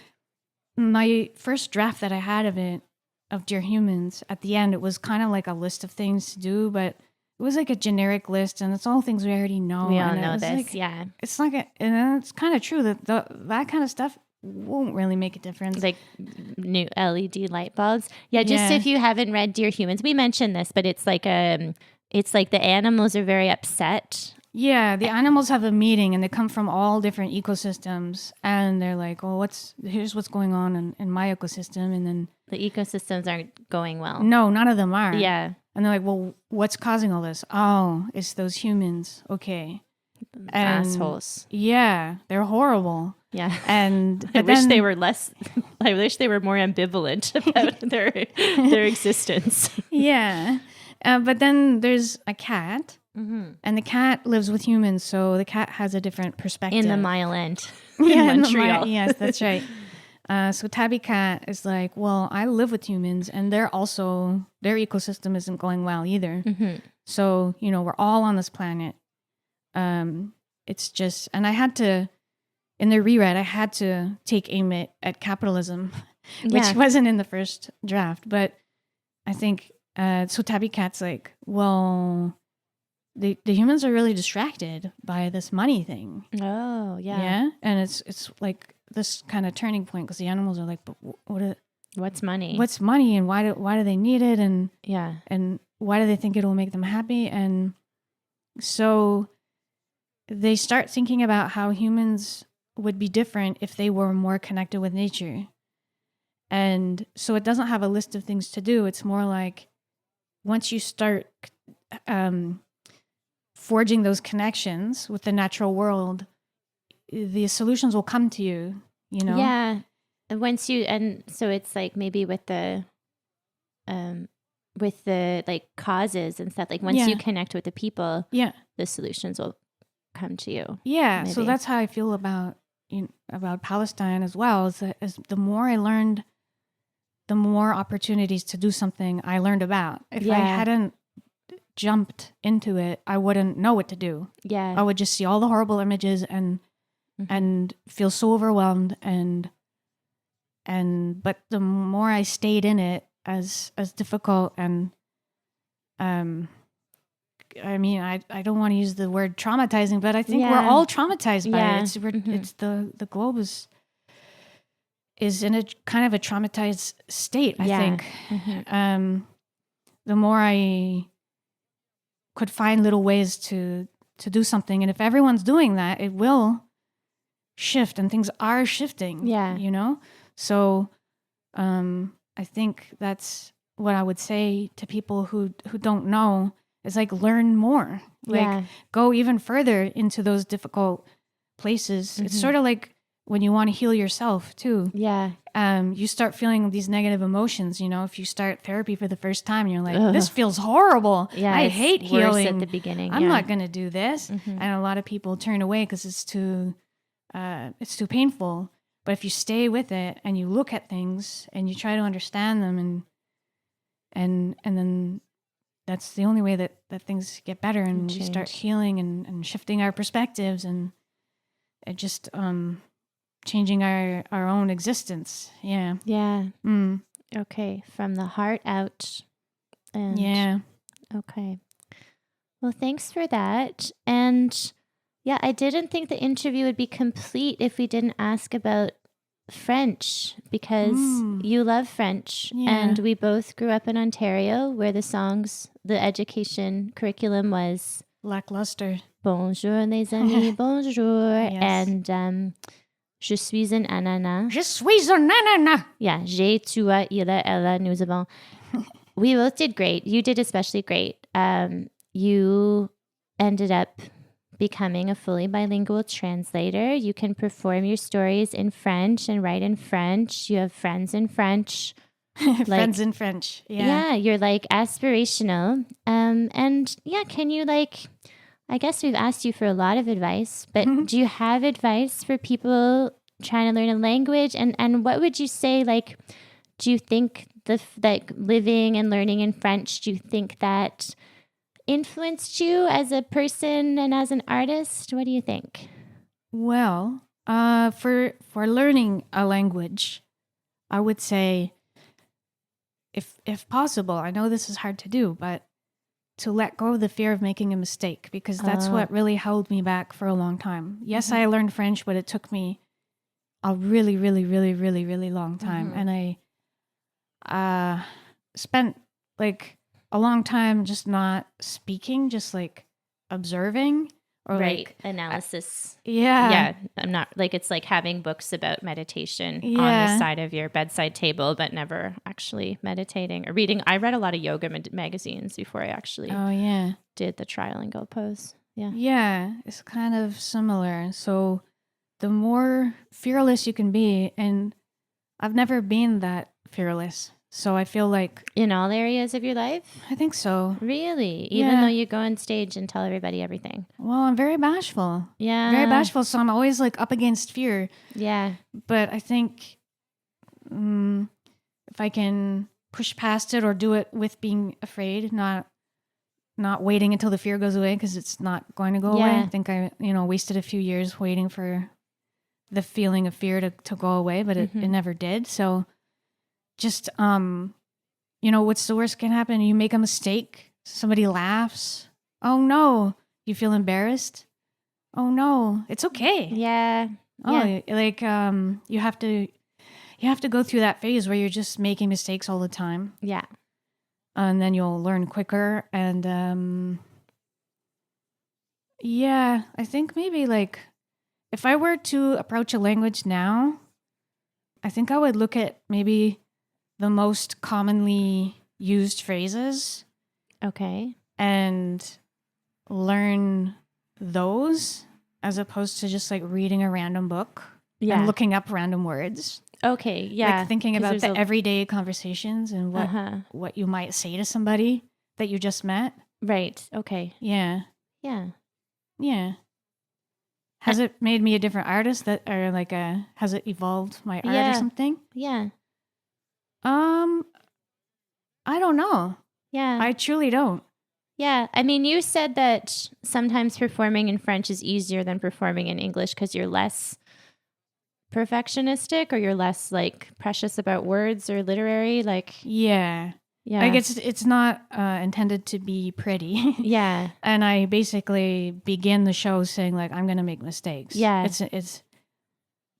my first draft that I had of Dear Humans, at the end, it was kind of like a list of things to do, but it was like a generic list, and it's all things we already know. We all know this, like, yeah. It's like, and it's kind of true that that kind of stuff won't really make a difference. Like new LED light bulbs. Yeah, just if you haven't read Dear Humans, we mentioned this, but it's like the animals are very upset. Yeah, the animals have a meeting, and they come from all different ecosystems, and they're like, "Oh, here's what's going on in my ecosystem," and then the ecosystems aren't going well. No, none of them are. Yeah, and they're like, "Well, what's causing all this?" Oh, it's those humans. Okay, assholes. Yeah, they're horrible. Yeah, and I wish they were less. I wish they were more ambivalent about their existence. Yeah, but then there's a cat. Mm-hmm. And the cat lives with humans, so the cat has a different perspective. In the Mile End, in Montreal. Yes, that's right. So Tabby Cat is like, well, I live with humans, and their ecosystem isn't going well either. Mm-hmm. So, you know, we're all on this planet. It's just, and I had to, in the reread, I had to take aim at capitalism, which wasn't in the first draft. But I think, so Tabby Cat's like, well, the humans are really distracted by this money thing. Oh, yeah. Yeah. And it's like this kind of turning point, because the animals are like, but what's money? What's money, and why do they need it? And yeah. And why do they think it will make them happy? And so they start thinking about how humans would be different if they were more connected with nature. And so it doesn't have a list of things to do. It's more like, once you start forging those connections with the natural world, the solutions will come to you, you know? Yeah. And so it's like maybe with the like causes and stuff, like once you connect with the people, the solutions will come to you. Yeah. Maybe. So that's how I feel about Palestine as well, is that the more I learned, the more opportunities to do something I learned about. If I hadn't jumped into it, I wouldn't know what to do. Yeah. I would just see all the horrible images and feel so overwhelmed, but the more I stayed in it, as difficult, and I mean, I don't want to use the word traumatizing, but I think we're all traumatized by it. It's the globe is in a kind of a traumatized state, I think. Mm-hmm. The more I could find little ways to do something, and if everyone's doing that, it will shift, and things are shifting. Yeah, you know. So, I think that's what I would say to people who don't know is like learn more. Like Yeah. go even further into those difficult places. It's sort of like when you want to heal yourself too. Yeah. You start feeling these negative emotions, if you start therapy for the first time, you're like, this feels horrible. Yeah. I it's hate worse healing. at the beginning. I'm yeah. not going to do this. And a lot of people turn away because it's too painful. But if you stay with it and you look at things and you try to understand them and then that's the only way that things get better and we start healing and shifting our perspectives and just changing our own existence. Yeah. Yeah. Okay. From the heart out. And Yeah. Okay. Well, thanks for that. And yeah, I didn't think the interview would be complete if we didn't ask about French because you love French. Yeah. And we both grew up in Ontario where the education curriculum was lackluster. Bonjour les amis, bonjour. Yes. And je suis un ananas. Je suis un ananas. Yeah, j'ai, tu as, il a, elle a, nous avons. We both did great. You did especially great. You ended up becoming a fully bilingual translator. You can perform your stories in French and write in French. You have friends in French. Friends in French. Yeah. Yeah, you're like aspirational. And yeah, can you I guess we've asked you for a lot of advice, but do you have advice for people trying to learn a language? And what would you say, do you think that living and learning in French, do you think that influenced you as a person and as an artist? What do you think? Well, for learning a language, I would say, if possible, I know this is hard to do, but to let go of the fear of making a mistake, because that's what really held me back for a long time. Yes, I learned French, but it took me a really, really, really, really, really long time, and I spent a long time just not speaking, just observing or analysis. Yeah. I'm not it's like having books about meditation on the side of your bedside table, but never actually meditating or reading. I read a lot of yoga magazines before I actually did the trilingual pose. Yeah, it's kind of similar. So the more fearless you can be, and I've never been that fearless. So I feel like in all areas of your life? I think so. Really? Even though you go on stage and tell everybody everything? Well, I'm very bashful. Yeah. Very bashful. So I'm always up against fear. Yeah. But I think if I can push past it or do it with being afraid, not waiting until the fear goes away, because it's not going to go away. I think I, wasted a few years waiting for the feeling of fear to go away, but it never did. So just, what's the worst can happen? You make a mistake. Somebody laughs. Oh no. You feel embarrassed. Oh no. It's okay. Yeah. Oh, you have to go through that phase where you're just making mistakes all the time. Yeah. And then you'll learn quicker. And, I think maybe if I were to approach a language now, I think I would look at maybe the most commonly used phrases. Okay. And learn those as opposed to just reading a random book and looking up random words. Okay. Yeah. Thinking about the everyday conversations and what you might say to somebody that you just met. Right. Okay. Yeah. Yeah. Yeah. Has it made me a different artist has it evolved my art or something? Yeah. I don't know. Yeah. I truly don't. Yeah. I mean, you said that sometimes performing in French is easier than performing in English because you're less perfectionistic or you're less precious about words or literary. Yeah. Yeah. It's not intended to be pretty. Yeah. And I basically begin the show saying I'm going to make mistakes. Yeah.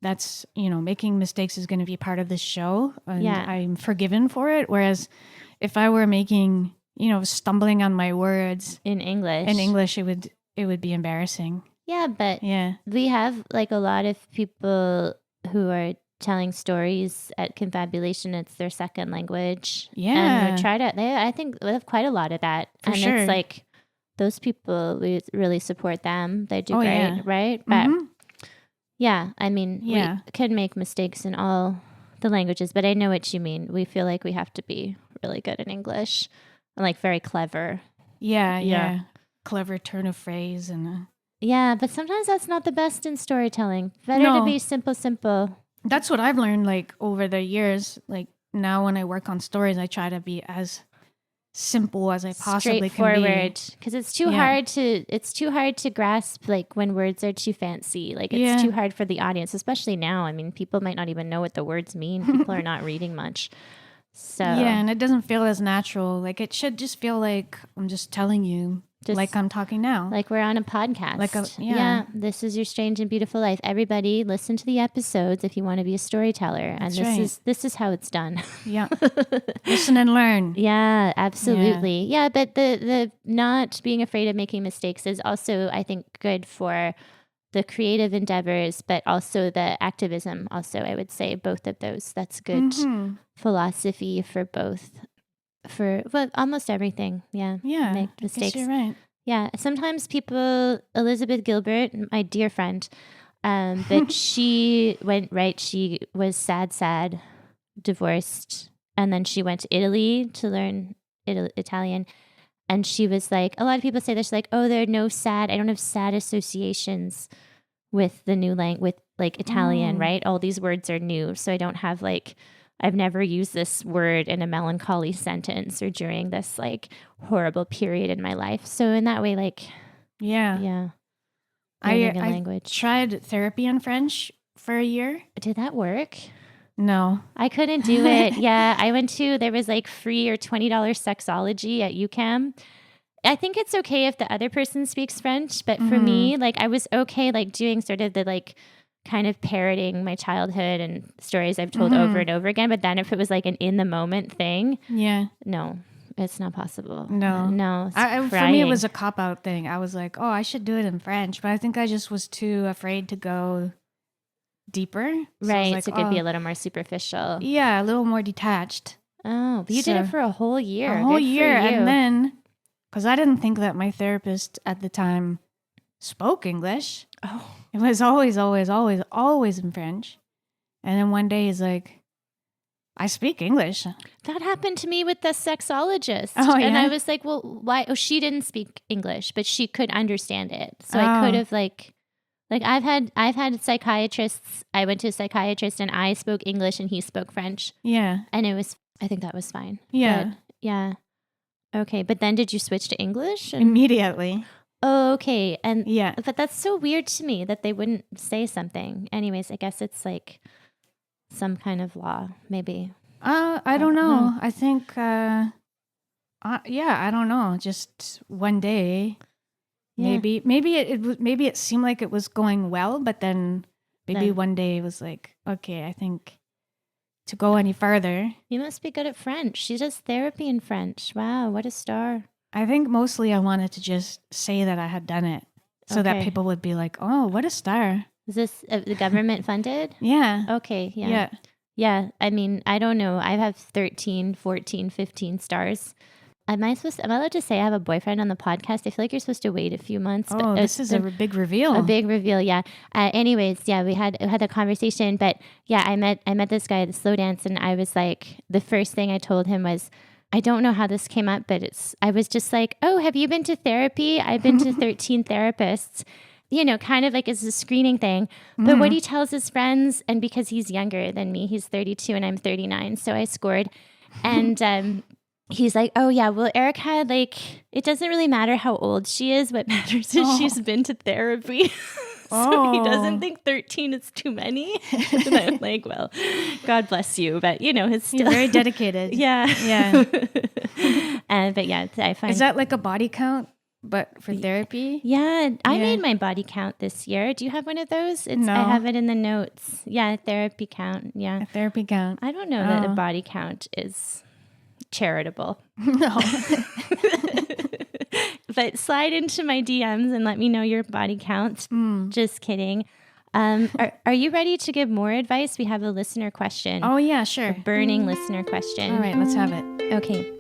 That's making mistakes is going to be part of this show, and I'm forgiven for it. Whereas if I were making, stumbling on my words in English, it would be embarrassing. Yeah, but we have a lot of people who are telling stories at Confabulation. It's their second language. Yeah. And I think they have quite a lot of that. For and sure. it's like those people, we really support them. They do Oh, great, yeah. right? But yeah, I mean, Yeah. we can make mistakes in all the languages, but I know what you mean. We feel like we have to be really good in English and like very clever. Yeah. Clever turn of phrase and Yeah, but sometimes that's not the best in storytelling. Better No. to be simple. that's what I've learned like over the years. Like now when I work on stories, I try to be as simple as I possibly can Straightforward, because it's too hard to grasp, like when words are too fancy, like it's too hard for the audience, especially now. I mean, people might not even know what the words mean. People are not reading much, so and it doesn't feel as natural. Like it should just feel like I'm just telling you, Just like I'm talking now. like we're on a podcast. Yeah. This is Your Strange and Beautiful Life. Everybody listen to the episodes if you want to be a storyteller. That's and right. this is how it's done. Yeah. Listen and learn. Yeah, absolutely. Yeah, but the not being afraid of making mistakes is also, I think, good for the creative endeavors, but also the activism. Also, I would say both of those. That's good philosophy for both. For almost everything. Yeah. Yeah. Make I mistakes. guess you're right. Yeah. Sometimes people, Elizabeth Gilbert, my dear friend, but she went, right. She was sad, divorced. And then she went to Italy to learn Italian. And she was like, a lot of people say this, like, oh, I don't have sad associations with the new language, with like Italian, right? All these words are new. So I don't have like, I've never used this word in a melancholy sentence or during this like horrible period in my life. So in that way, like, learning a language. Tried therapy in French for a year. Did that work? No. I couldn't do it. Yeah, I went to, there was like free or $20 sexology at UCAM. I think it's okay if the other person speaks French, but for me, like I was okay like doing sort of the like kind of parroting my childhood and stories I've told over and over again. But then if it was like an in the moment thing, no, it's not possible. No. For me, it was a cop out thing. I was like, oh, I should do it in French, but I think I just was too afraid to go deeper. Right. Like, so it could be a little more superficial. Yeah. A little more detached. Oh, but you did it for a whole year. A whole year. And then, because I didn't think that my therapist at the time spoke English. Oh. It was always in French. And then one day he's like, I speak English. That happened to me with the sexologist. Oh, yeah? And I was like, well, why? Oh, she didn't speak English, but she could understand it. So I could have like I've had psychiatrists. I went to a psychiatrist and I spoke English and he spoke French. Yeah. And I think that was fine. Yeah. But, yeah. Okay. But then did you switch to English? Immediately. Oh, okay. And yeah. But that's so weird to me that they wouldn't say something. Anyways, I guess it's like some kind of law, maybe. I don't know. I think, I don't know. Just one day, maybe it seemed like it was going well, but then maybe one day it was like, okay, I think to go any further. You must be good at French. She does therapy in French. Wow, what a star. I think mostly I wanted to just say that I had done it so that people would be like, oh, what a star. Is this the government funded? Yeah. Okay. Yeah. Yeah. I mean, I don't know. I have 13, 14, 15 stars. Am I allowed to say I have a boyfriend on the podcast? I feel like you're supposed to wait a few months. Oh, this is a big reveal. A big reveal, yeah. Anyways, yeah, we had a conversation, but yeah, I met this guy at the slow dance, and I was like, the first thing I told him was, I don't know how this came up, but I was just like, oh, have you been to therapy? I've been to 13 therapists, you know, kind of like as a screening thing. But what he tells his friends, and because he's younger than me, he's 32 and I'm 39, so I scored. And he's like, oh yeah, well, Erica, like, it doesn't really matter how old she is. What matters is she's been to therapy. So he doesn't think 13 is too many. And I'm like, well, God bless you. But, you know, it's still... You're very dedicated. Yeah. Yeah. But yeah, I find... Is that like a body count, but for therapy? Yeah. I made my body count this year. Do you have one of those? No. I have it in the notes. Yeah, therapy count. Yeah. A therapy count. I don't know that a body count is charitable. No. But slide into my DMs and let me know your body counts. Just kidding. Are you ready to give more advice? We have a listener question. Oh, yeah, sure. A burning listener question. All right, let's have it. Okay.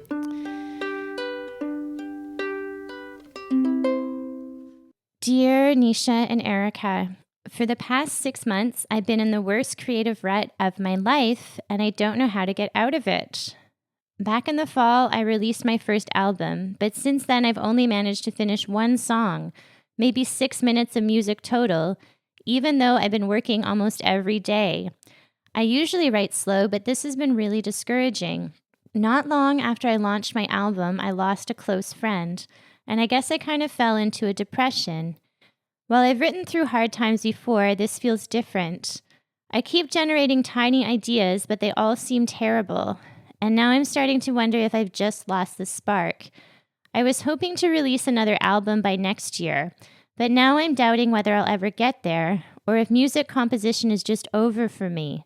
Dear Nisha and Erica, for the past 6 months, I've been in the worst creative rut of my life, and I don't know how to get out of it. Back in the fall, I released my first album, but since then, I've only managed to finish one song, maybe 6 minutes of music total, even though I've been working almost every day. I usually write slow, but this has been really discouraging. Not long after I launched my album, I lost a close friend, and I guess I kind of fell into a depression. While I've written through hard times before, this feels different. I keep generating tiny ideas, but they all seem terrible. And now I'm starting to wonder if I've just lost the spark. I was hoping to release another album by next year, but now I'm doubting whether I'll ever get there, or if music composition is just over for me.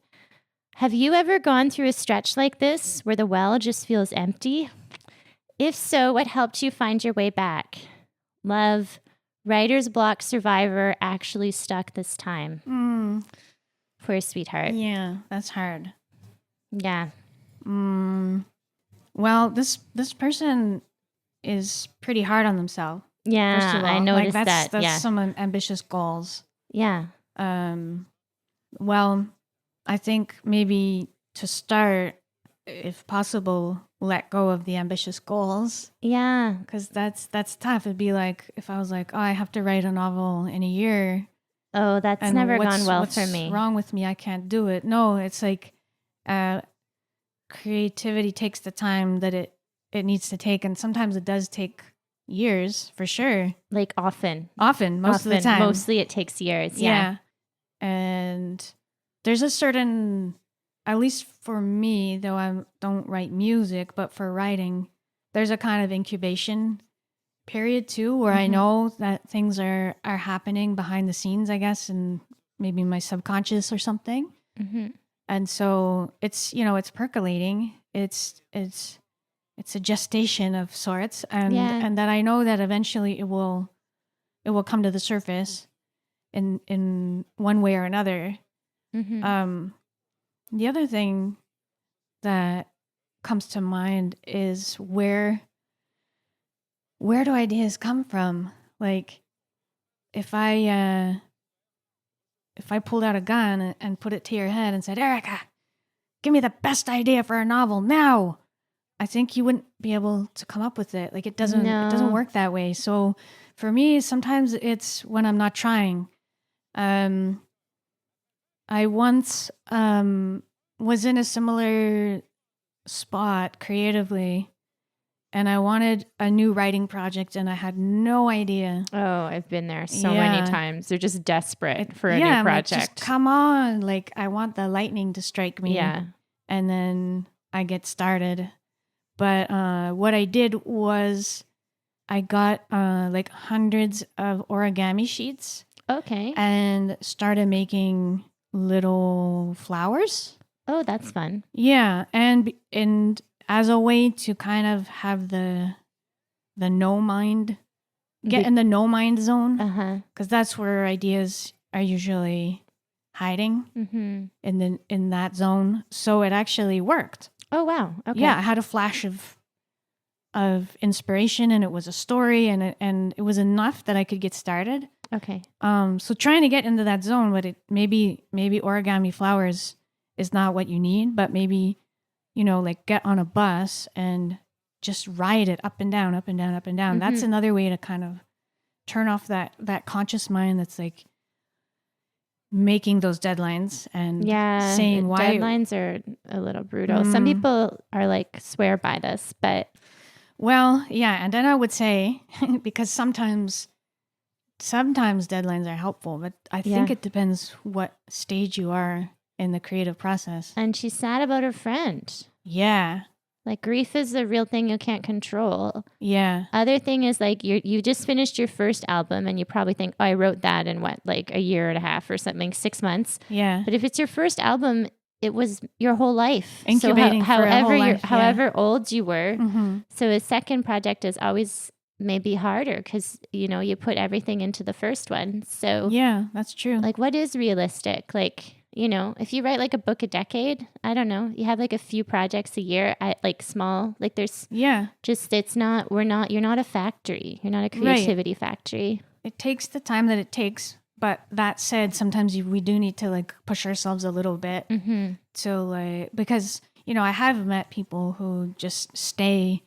Have you ever gone through a stretch like this, where the well just feels empty? If so, what helped you find your way back? Love, writer's block survivor, actually stuck this time. Poor sweetheart. Yeah, that's hard. Yeah. Well, this person is pretty hard on themselves. Yeah, First of all. I noticed that's that. some ambitious goals. Yeah. Well, I think maybe to start, if possible, let go of the ambitious goals. Yeah. Because that's tough. It'd be like if I was like, oh, I have to write a novel in a year. Oh, that's never gone well for me. What's wrong with me? I can't do it. No, it's like creativity takes the time that it needs to take. And sometimes it does take years, for sure. Like often. Most of the time. Mostly it takes years. Yeah. And there's a certain, at least for me, though I don't write music, but for writing, there's a kind of incubation period too, where I know that things are happening behind the scenes, I guess, and maybe my subconscious or something. And so it's, it's percolating. It's a gestation of sorts, and that I know that eventually it will come to the surface in one way or another. The other thing that comes to mind is where do ideas come from? Like if I pulled out a gun and put it to your head and said, Erica, give me the best idea for a novel now, I think you wouldn't be able to come up with it. Like it doesn't work that way. So for me, sometimes it's when I'm not trying. I once was in a similar spot creatively, and I wanted a new writing project, and I had no idea. Oh, I've been there so many times. They're just desperate for a new project. Like, just come on. Like, I want the lightning to strike me. Yeah. And then I get started. But what I did was I got like hundreds of origami sheets. Okay. And started making little flowers. Oh, that's fun. Yeah, and as a way to kind of have the no mind, get in the no mind zone, because that's where ideas are usually hiding in that zone. So it actually worked. Oh wow! Okay. Yeah, I had a flash of inspiration, and it was a story, and it was enough that I could get started. Okay. So trying to get into that zone, but it maybe origami flowers is not what you need, but maybe, like get on a bus and just ride it up and down, up and down, up and down. That's another way to kind of turn off that conscious mind that's like making those deadlines and saying why. Deadlines are a little brutal. Some people are like swear by this, but. Well, yeah. And then I would say, because sometimes deadlines are helpful, but I think it depends what stage you are in the creative process. And she's sad about her friend. Yeah. Like grief is the real thing you can't control. Yeah. Other thing is like you just finished your first album and you probably think, oh, I wrote that in like a year and a half or something, 6 months. Yeah. But if it's your first album, it was your whole life. Incubating so for a whole life. However old you were. So a second project is always maybe harder because, you know, you put everything into the first one. So Yeah, that's true. like, what is realistic? Like, you know, if you write like a book a decade, I don't know, you have like a few projects a year at like small, like there's just, it's not, you're not a factory. You're not a creativity factory. It takes the time that it takes. But that said, sometimes we do need to like push ourselves a little bit. So like, because, you know, I have met people who just stay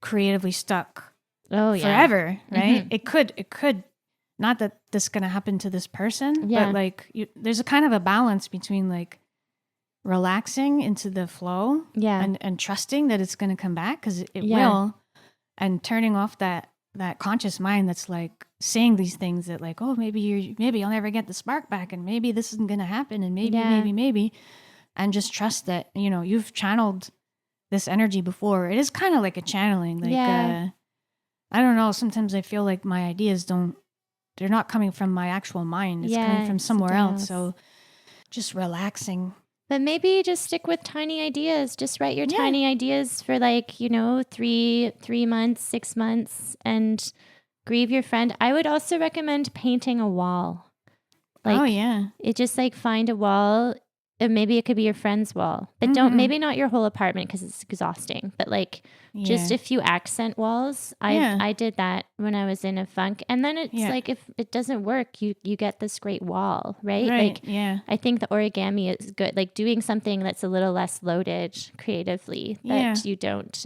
creatively stuck forever, right? It could, not that this is going to happen to this person, but like there's a kind of a balance between like relaxing into the flow and trusting that it's going to come back because it will, and turning off that conscious mind that's like saying these things that like, oh, maybe I'll never get the spark back and maybe this isn't going to happen and maybe, and just trust that, you know, you've channeled this energy before. It is kind of like a channeling. Like, I don't know. Sometimes I feel like my ideas they're not coming from my actual mind. It's coming from somewhere else. So just relaxing. But maybe just stick with tiny ideas. Just write your tiny ideas for like, you know, 3 months, 6 months, and grieve your friend. I would also recommend painting a wall. Like, it just like find a wall. And maybe it could be your friend's wall, but maybe not your whole apartment because it's exhausting, but like just a few accent walls. I did that when I was in a funk. And then it's like, if it doesn't work, you get this great wall, right? Like, I think the origami is good. Like doing something that's a little less loaded creatively that you don't,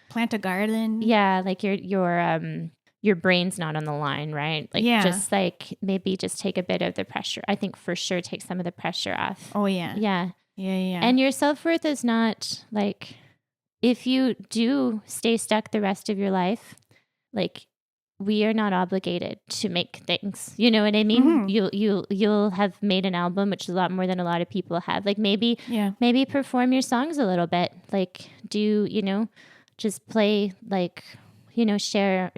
plant a garden. Yeah. Like your brain's not on the line, right? Like just like maybe just take a bit of the pressure. I think for sure take some of the pressure off. Oh yeah. Yeah. Yeah. And your self-worth is not like, if you do stay stuck the rest of your life, like we are not obligated to make things. You know what I mean? You'll have made an album, which is a lot more than a lot of people have. Like maybe perform your songs a little bit. Like do, you know, just play like, you know, share,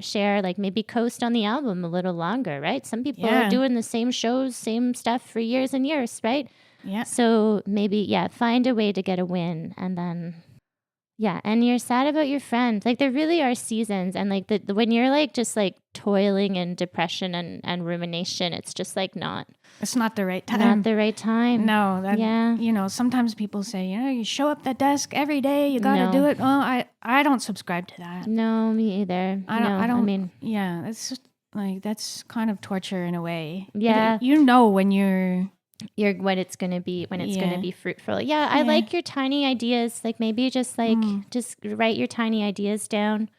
like maybe coast on the album a little longer, right? Some people are doing the same shows, same stuff for years and years, right? Yeah. So maybe, find a way to get a win. And then, and you're sad about your friend. Like there really are seasons. And like the when you're like just like toiling in depression and rumination, it's just like it's not the right time. Not the right time. No. You know, sometimes people say, you know, you show up at the desk every day. You got to do it. Well, I don't subscribe to that. No, me either. I mean, it's just like, that's kind of torture in a way. Yeah. You know, when when it's going to be fruitful. I like your tiny ideas. Like maybe just like, just write your tiny ideas down.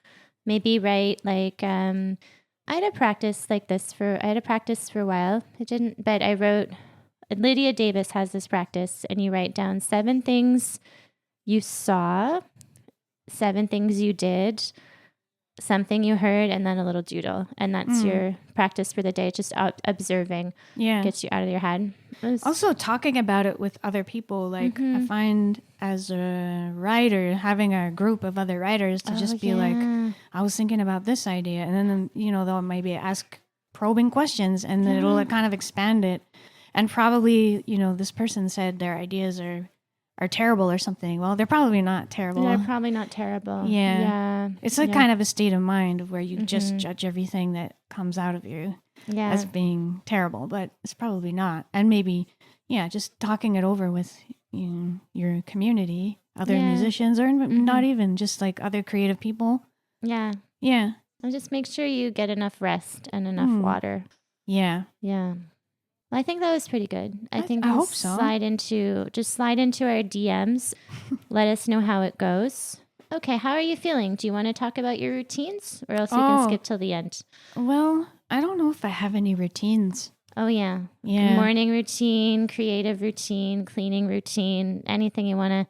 Maybe write like, I had a practice for a while. It didn't, but I wrote, Lydia Davis has this practice, and you write down 7 things you saw, 7 things you did, something you heard, and then a little doodle. And that's your practice for the day. Just observing gets you out of your head. Also talking about it with other people. Like I find as a writer, having a group of other writers to just be like, I was thinking about this idea. And then, you know, they'll maybe ask probing questions and then it'll kind of expand it. And probably, you know, this person said their ideas are terrible or something. Well, they're probably not terrible. They're probably not terrible. Yeah. It's like kind of a state of mind where you just judge everything that comes out of you as being terrible, but it's probably not. And maybe, just talking it over with your community, other musicians, or not even just like other creative people. Yeah. Yeah. And just make sure you get enough rest and enough water. Yeah. Yeah. Well, I think that was pretty good. I think I we'll hope so. slide into our DMs. Let us know how it goes. Okay, how are you feeling? Do you want to talk about your routines, or else we can skip till the end? Well, I don't know if I have any routines. Oh, yeah. Morning routine, creative routine, cleaning routine, anything you want to.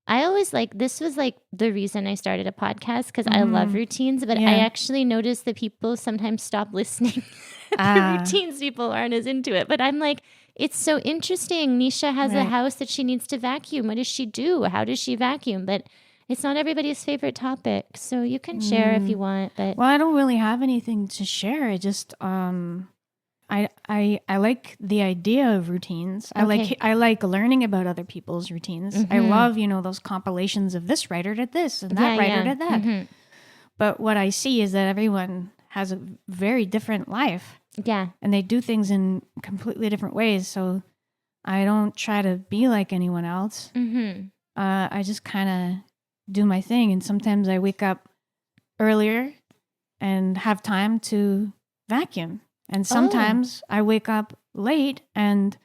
I always this was like the reason I started a podcast, because I love routines, but I actually noticed that people sometimes stop listening. The routines, people aren't as into it. But I'm like, it's so interesting. Nisha has a house that she needs to vacuum. What does she do? How does she vacuum? But it's not everybody's favorite topic. So you can share if you want. But well, I don't really have anything to share. I just I like the idea of routines. Okay. I like learning about other people's routines. I love, those compilations of this writer did this and that writer did that. But what I see is that everyone has a very different life. Yeah. And they do things in completely different ways. So I don't try to be like anyone else. Mm-hmm. I just kind of do my thing. And sometimes I wake up earlier and have time to vacuum. And sometimes I wake up late and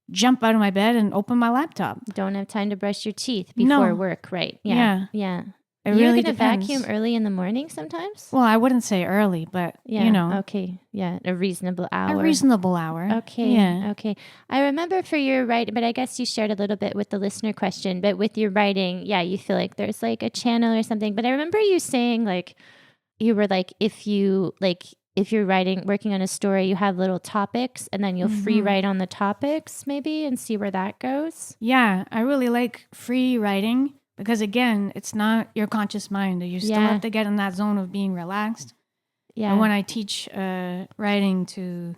jump out of my bed and open my laptop. Don't have time to brush your teeth before work, right? Yeah. It You're really gonna depends. vacuum early in the morning sometimes? Well, I wouldn't say early, but you know. Okay. Yeah. A reasonable hour. A reasonable hour. Okay. Yeah. Okay. I remember for your writing, but I guess you shared a little bit with the listener question, but with your writing, yeah, you feel like there's like a channel or something. But I remember you saying like, you were like, if you're working on a story, you have little topics and then you'll free write on the topics maybe and see where that goes. Yeah. I really like free writing. Because again, it's not your conscious mind. You still have to get in that zone of being relaxed. Yeah. And when I teach writing to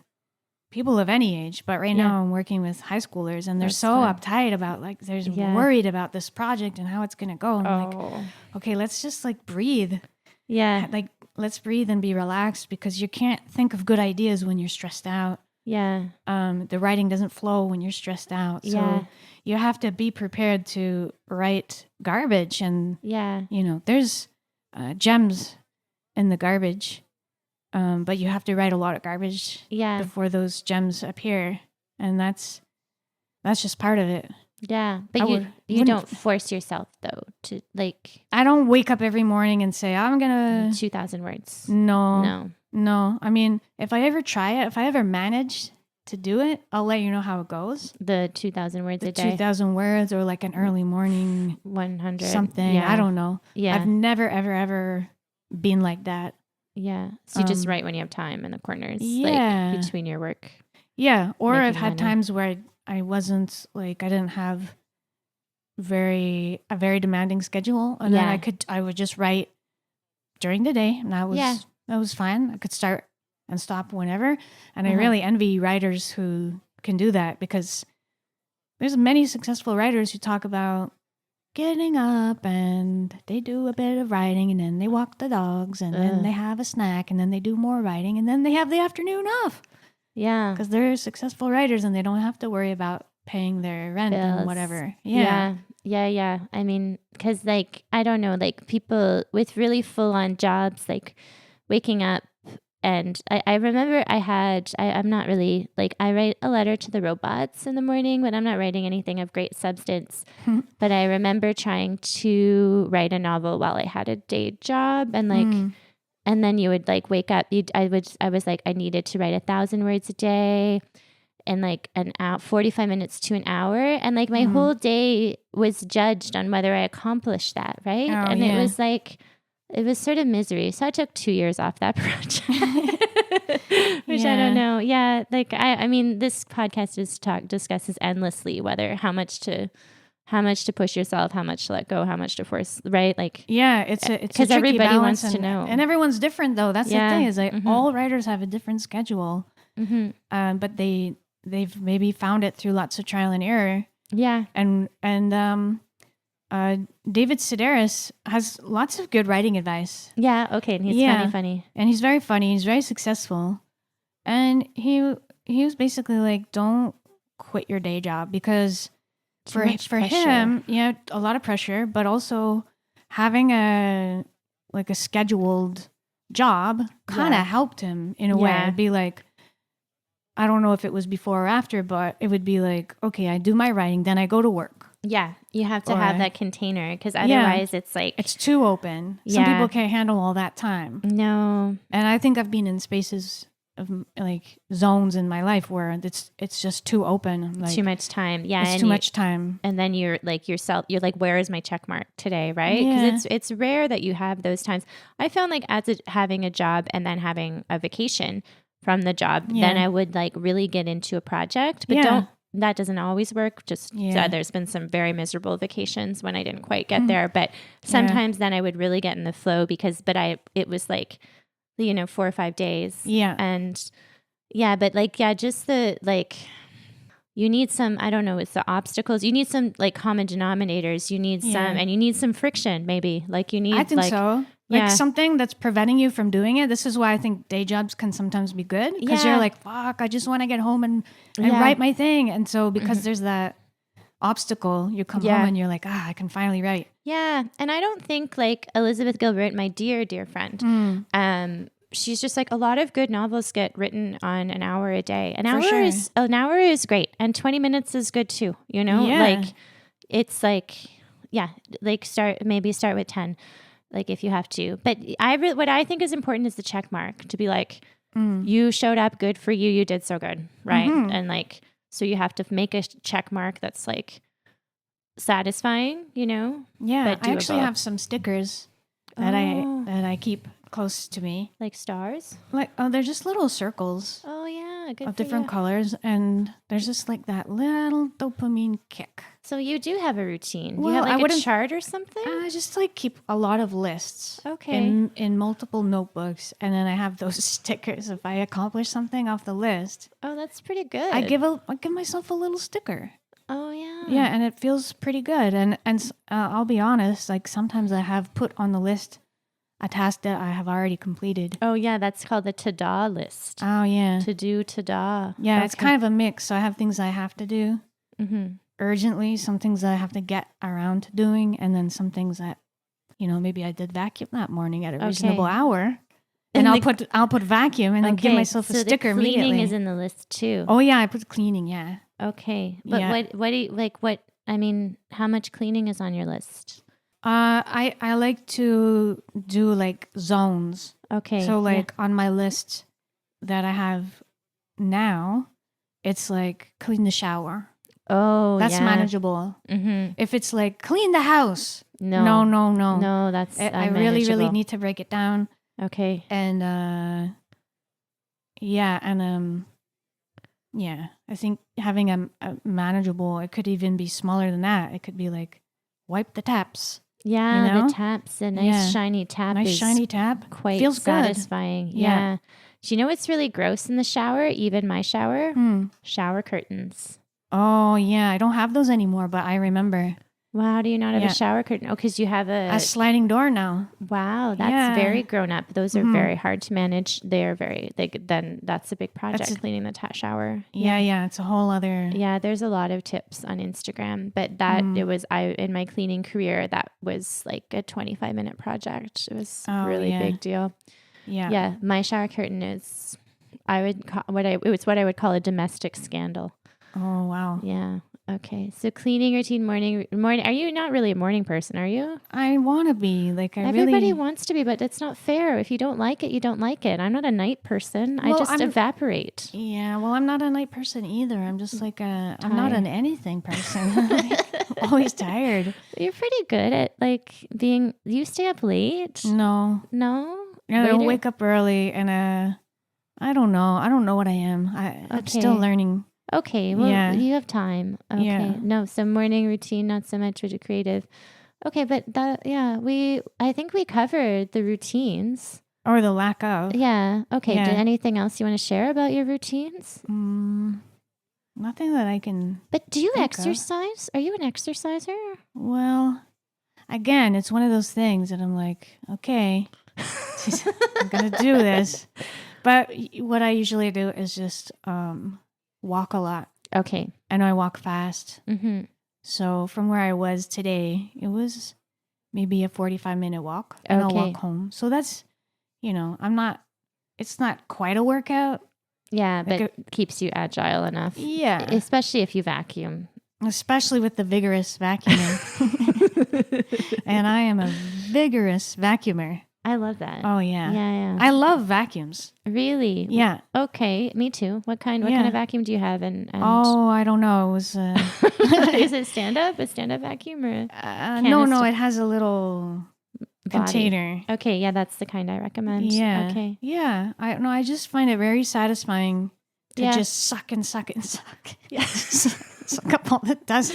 people of any age, but right now I'm working with high schoolers and they're uptight about like, they're worried about this project and how it's going to go. I'm like, okay, let's just like breathe. Yeah. Like, let's breathe and be relaxed because you can't think of good ideas when you're stressed out. Yeah. The writing doesn't flow when you're stressed out. So you have to be prepared to write garbage. And, you know, there's gems in the garbage, but you have to write a lot of garbage before those gems appear. And that's just part of it. Yeah. But you don't force yourself, though, to like... I don't wake up every morning and say, I'm going to... 2,000 words. No. I mean, if I ever try it, if I ever manage to do it, I'll let you know how it goes. The 2,000 words a day. 2,000 words or like an early morning 100 something. Yeah. I don't know. Yeah. I've never ever been like that. Yeah. So you just write when you have time in the corners, like between your work. Yeah. Or I've had times where I wasn't like, I didn't have a very demanding schedule, and then I would just write during the day, and that was fine. I could start and stop whenever. And I really envy writers who can do that, because there's many successful writers who talk about getting up and they do a bit of writing and then they walk the dogs and then they have a snack and then they do more writing and then they have the afternoon off. Yeah. Because they're successful writers and they don't have to worry about paying their rent and whatever. Yeah. I mean, because like, I don't know, like people with really full on jobs, like waking up. And I remember I'm not really like, I write a letter to the robots in the morning, but I'm not writing anything of great substance. But I remember trying to write a novel while I had a day job, and like, and then you would like wake up. I was like, I needed to write 1,000 words a day, and like 45 minutes to an hour, and like my whole day was judged on whether I accomplished that, right? And it was like. It was sort of misery. So I took 2 years off that project, which I don't know. Yeah. Like, I mean, this podcast discusses endlessly whether how much to push yourself, how much to let go, how much to force, right? Like, it's because everybody wants to know. And everyone's different though. That's the thing, is like all writers have a different schedule. But they've maybe found it through lots of trial and error. Yeah. And David Sedaris has lots of good writing advice. Yeah, okay, and he's funny. And he's very funny. He's very successful. And he was basically like, don't quit your day job, because for him, a lot of pressure, but also having a scheduled job kind of helped him in a way. It'd be like, I don't know if it was before or after, but it would be like, okay, I do my writing, then I go to work. Yeah, you have to have that container, because otherwise it's like... It's too open. Some people can't handle all that time. No. And I think I've been in spaces of like zones in my life where it's just too open. Like, too much time. Yeah. It's too much time. And then you're like you're like, where is my check mark today, right? Because it's rare that you have those times. I found like having a job and then having a vacation from the job, then I would like really get into a project, but that doesn't always work. Just there's been some very miserable vacations when I didn't quite get there, but sometimes then I would really get in the flow it was like, 4 or 5 days. Yeah. And but like, just the, like, you need some, I don't know, it's the obstacles. You need some like common denominators. You need some, and you need some friction maybe. Like you need, I think so. Like Yeah. something that's preventing you from doing it. This is why I think day jobs can sometimes be good. Because Yeah. you're like, fuck, I just want to get home and Yeah. write my thing. And so because there's that obstacle, you come home and you're like, I can finally write. Yeah. And I don't think like Elizabeth Gilbert, my dear, dear friend, she's just like a lot of good novels get written on an hour a day. An hour is great. And 20 minutes is good too. You know, like it's like, like start with 10, like if you have to. But what I think is important is the check mark to be like, you showed up, good for you. You did so good. Right. And like, so you have to make a check mark that's like satisfying, you know? Yeah. But I actually doable. have some stickers that I keep close to me. Like stars? Like, they're just little circles Oh yeah. Good of for different you. colors. And there's just like that little dopamine kick. So you do have a routine. Do Well, you I have like a wouldn't- chart or something? I just like keep a lot of lists. Okay. In multiple notebooks, and then I have those stickers. If I accomplish something off the list, Oh, that's pretty good. I give myself a little sticker. Oh yeah. Yeah, and it feels pretty good. And I'll be honest, like sometimes I have put on the list a task that I have already completed. Oh yeah, that's called the to-do list. Oh yeah, To do, to-do. yeah. It's kind of a mix. So I have things I have to do urgently, some things that I have to get around to doing, and then some things that, maybe I did vacuum that morning at a reasonable hour, and I'll put vacuum and then give myself a sticker the cleaning immediately. is in the list too. Oh yeah, I put cleaning. Yeah. Okay, but Yeah. what do you like? What I mean, how much cleaning is on your list? I like to do like zones. Okay, So like on my list that I have now, it's like clean the shower. Oh, That's manageable. Mm-hmm. If it's like clean the house, No, no. that's I really unmanageable. need to break it down. Okay, And I think having a manageable, it could even be smaller than that. It could be like wipe the taps. yeah, the taps, a nice shiny tap, Nice is shiny tap. quite Feels satisfying. good. Yeah. Do you know what's really gross in the shower? Even my shower, Hmm. shower curtains. Oh yeah, I don't have those anymore, but I remember Wow, do you not have a shower curtain? Oh, because you have a sliding door now. Wow, that's Yeah. very grown up. Those are very hard to manage. Then that's a big project, cleaning the shower. Yeah, it's a whole other. Yeah, there's a lot of tips on Instagram, but that in my cleaning career, that was like a 25-minute project. It was a really big deal. Yeah. Yeah, my shower curtain is, it's what I would call a domestic scandal. Oh wow. Yeah. Okay. So cleaning routine, morning. Are you not really a morning person? Are you? I want to be like Everybody wants to be, but it's not fair. If you don't like it, you don't like it. I'm not a night person. I just evaporate. Yeah. Well, I'm not a night person either. I'm just like I'm not an anything person. Like, always tired. You're pretty good at like being. You stay up late. No. Yeah, I wake up early, and I don't know. I don't know what I am. I'm still learning. Okay, well, you have time. Okay, no, so morning routine, not so much with the creative. Okay, but I think we covered the routines. Or the lack of. Yeah, okay. Yeah. Did anything else you want to share about your routines? Nothing that I can. But do you exercise? Are you an exerciser? Well, again, it's one of those things that I'm like, okay, I'm going to do this. But what I usually do is just walk a lot. Okay. I know I walk fast. Mm-hmm. So from where I was today, it was maybe a 45-minute walk, and I'll walk home. So that's, it's not quite a workout. Yeah, but it keeps you agile enough. Yeah. Especially if you vacuum. Especially with the vigorous vacuuming. And I am a vigorous vacuumer. I love that. Oh yeah. Yeah. I love vacuums. Really? Yeah. Okay, me too. What kind of vacuum do you have? And Oh, I don't know. It was is it a stand-up vacuum or no, it has a little container. Okay, yeah, that's the kind I recommend. Yeah. Okay. Yeah. I just find it very satisfying to just suck and suck and suck. Yeah. Suck up all the dust.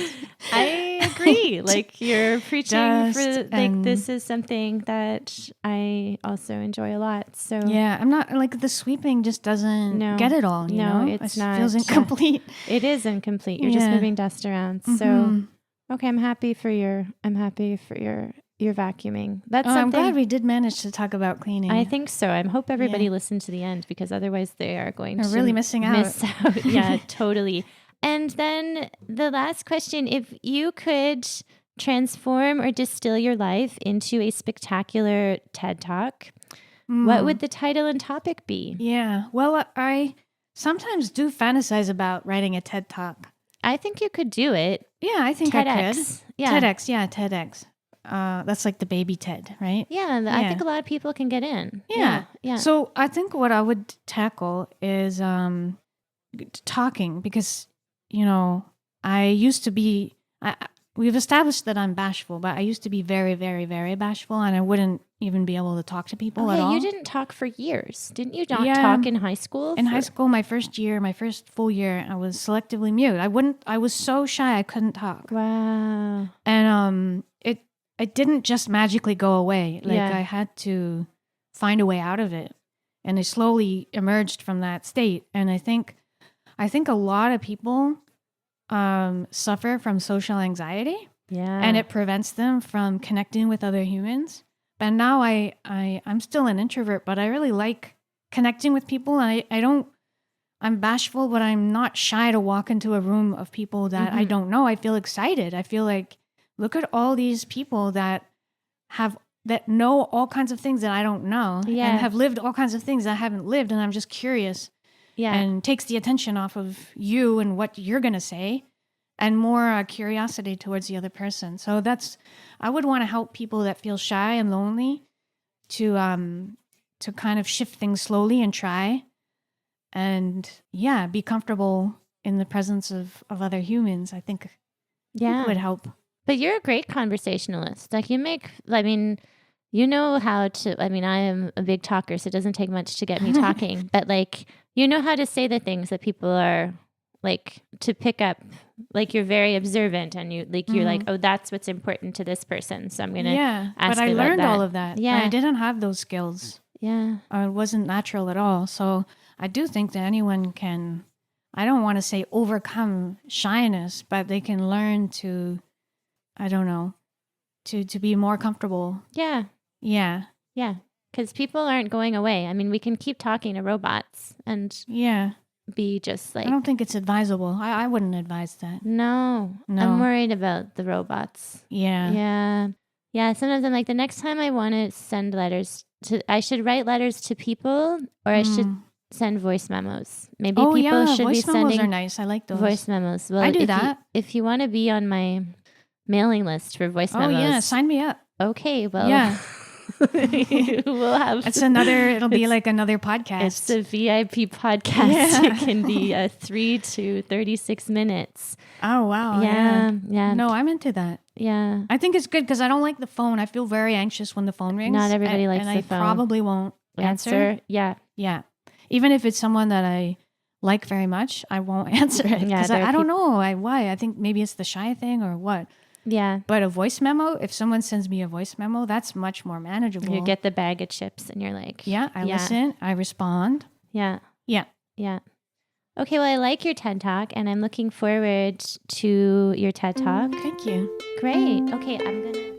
I agree. Like you're preaching this is something that I also enjoy a lot. So yeah, I'm not like the sweeping just doesn't get it all. You know? It's not. Feels incomplete. It is incomplete. You're just moving dust around. So okay, I'm happy for your You're vacuuming. That's I'm something. glad we did manage to talk about cleaning. I think so. I hope everybody listened to the end because otherwise they are going They're to really missing out. miss out. Yeah, totally. And then the last question, if you could transform or distill your life into a spectacular TED Talk, what would the title and topic be? Yeah. Well, I sometimes do fantasize about writing a TED Talk. I think you could do it. Yeah, I think I could. TEDx. Yeah. TEDx. Yeah, TEDx. That's like the baby TED, right? Yeah, I think a lot of people can get in. Yeah. Yeah. So I think what I would tackle is talking because, I used to be, we've established that I'm bashful, but I used to be very, very, very bashful and I wouldn't even be able to talk to people at all. You didn't talk for years. Didn't you not talk in high school? In high school, my first full year, I was selectively mute. I was so shy I couldn't talk. Wow. And it didn't just magically go away. I had to find a way out of it. And I slowly emerged from that state. And I think a lot of people suffer from social anxiety. Yeah. And it prevents them from connecting with other humans. But now I'm still an introvert, but I really like connecting with people. And I'm bashful, but I'm not shy to walk into a room of people that I don't know. I feel excited. I feel like, look at all these people that know all kinds of things that I don't know and have lived all kinds of things that I haven't lived. And I'm just curious and takes the attention off of you and what you're going to say and more curiosity towards the other person. So I would want to help people that feel shy and lonely to kind of shift things slowly and try and be comfortable in the presence of other humans. I think it would help. But you're a great conversationalist. You know how to, I am a big talker, so it doesn't take much to get me talking, but you know how to say the things that people are to pick up, you're very observant and you're like, oh, that's what's important to this person. So I'm going to ask but I about learned that. all of that. Yeah. I didn't have those skills. Yeah. It wasn't natural at all. So I do think that anyone can, I don't want to say overcome shyness, but they can learn to, I don't know, to be more comfortable. Yeah. Yeah. Yeah. Because people aren't going away. We can keep talking to robots and be just I don't think it's advisable. I wouldn't advise that. No. I'm worried about the robots. Yeah. Yeah. Yeah. Sometimes I'm like, the next time I want to send letters I should write letters to people or I should send voice memos. Maybe people should voice be sending memos are nice. I like those. Voice memos. Well, I do that. If you want to be on my mailing list for voice memos. Oh yeah, sign me up. Okay, well. Yeah. We'll have. It'll be like another podcast. It's a VIP podcast. Yeah. It can be 3 to 36 minutes. Oh, wow. Yeah. No, I'm into that. Yeah. I think it's good because I don't like the phone. I feel very anxious when the phone rings. Not everybody likes the phone. And I probably won't answer. Yeah. Yeah. Even if it's someone that I like very much, I won't answer it. Because I don't know why. I think maybe it's the shy thing or what. Yeah. But a voice memo, if someone sends me a voice memo, that's much more manageable. You get the bag of chips and you're like. Yeah, I listen, I respond. Yeah. Yeah. Yeah. Okay, well, I like your TED Talk and I'm looking forward to your TED Talk. Thank you. Great. Okay, I'm going to.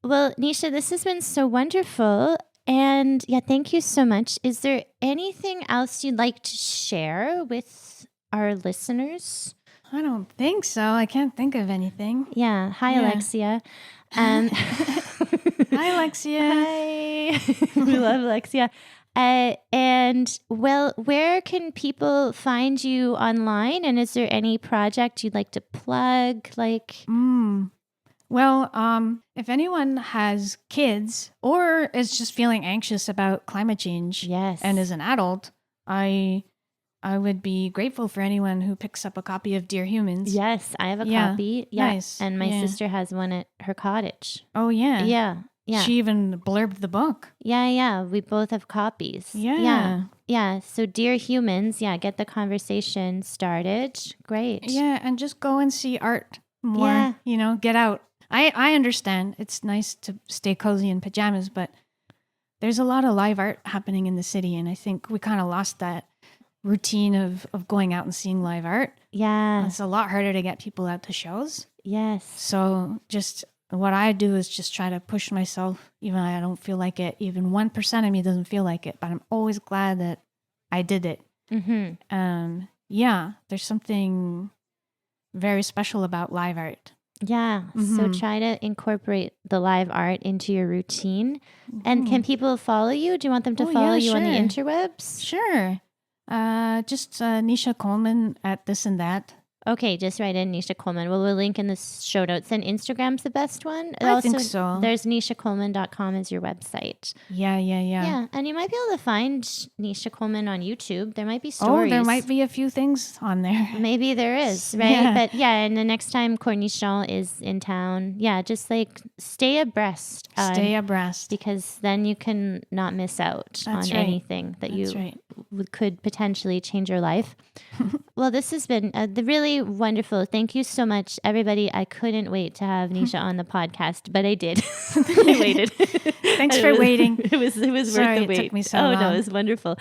Well, Nisha, this has been so wonderful. And thank you so much. Is there anything else you'd like to share with our listeners? I don't think so. I can't think of anything. Yeah. Hi, Alexia. Hi, Alexia. Hi. We love Alexia. And where can people find you online? And is there any project you'd like to plug? Well, if anyone has kids or is just feeling anxious about climate change and is an adult, I would be grateful for anyone who picks up a copy of Dear Humans. Yes, I have a copy. Yeah. Nice. And my sister has one at her cottage. Oh, yeah. Yeah. Yeah. She even blurbed the book. Yeah. We both have copies. Yeah. So Dear Humans, get the conversation started. Great. Yeah. And just go and see art more, get out. I understand it's nice to stay cozy in pajamas, but there's a lot of live art happening in the city. And I think we kind of lost that routine of going out and seeing live art. Yeah. It's a lot harder to get people out to shows. Yes. So just what I do is just try to push myself, even I don't feel like it. Even 1% of me doesn't feel like it, but I'm always glad that I did it. Yeah, there's something very special about live art. Yeah. So try to incorporate the live art into your routine. And can people follow you? Do you want them to follow you on the interwebs? Sure. Just Nisha Coleman at this and that. Okay, just write in Nisha Coleman. We'll link in the show notes. And Instagram's the best one? I think so. There's nishacoleman.com as your website. Yeah. Yeah, and you might be able to find Nisha Coleman on YouTube. There might be stories. Oh, there might be a few things on there. Maybe there is, right? Yeah. But yeah, and the next time Cornichon is in town, yeah, just like stay abreast. Because then you can not miss out on anything that could potentially change your life. Well, this has been really wonderful. Thank you so much, everybody. I couldn't wait to have Nisha on the podcast, but I did. I waited. Thanks for waiting. It was worth the wait. It took me so long. No, it was wonderful.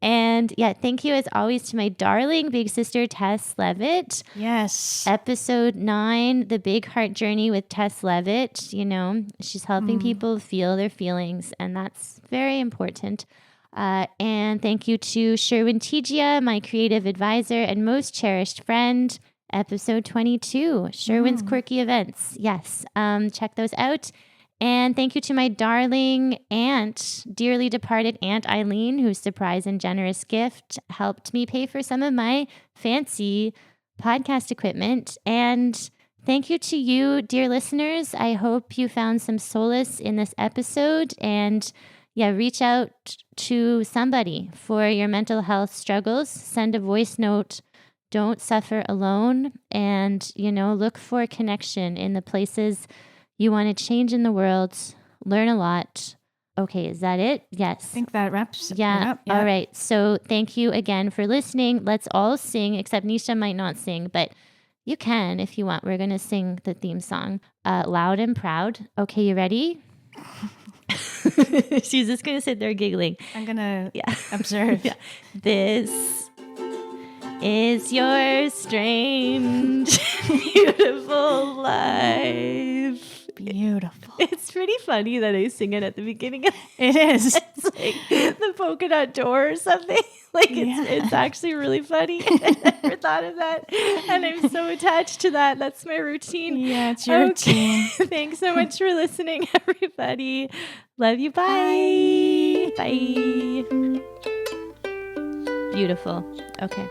And yeah, thank you as always to my darling big sister, Tess Levitt. Yes. Episode 9, The Big Heart Journey with Tess Levitt. You know, she's helping people feel their feelings, and that's very important. And thank you to Sherwin Tegia, my creative advisor and most cherished friend. Episode 22, Sherwin's Quirky Events. Yes, check those out. And thank you to my darling aunt, dearly departed Aunt Eileen, whose surprise and generous gift helped me pay for some of my fancy podcast equipment. And thank you to you, dear listeners. I hope you found some solace in this episode. And yeah, reach out to somebody for your mental health struggles. Send a voice note. Don't suffer alone. And, look for connection in the places you want to change in the world. Learn a lot. Okay, is that it? Yes. I think that wraps it up. Yeah. All right. So thank you again for listening. Let's all sing, except Nisha might not sing, but you can if you want. We're going to sing the theme song, Loud and Proud. Okay, you ready? She's just going to sit there giggling. I'm going to observe. Yeah. This is your strange, beautiful life. Beautiful. It's pretty funny that I sing it at the beginning. It is. It's like the polka dot door or something. Like it's actually really funny. I never thought of that. And I'm so attached to that. That's my routine. Yeah, it's your routine. Thanks so much for listening, everybody. Love you. Bye. Bye. Beautiful. Okay.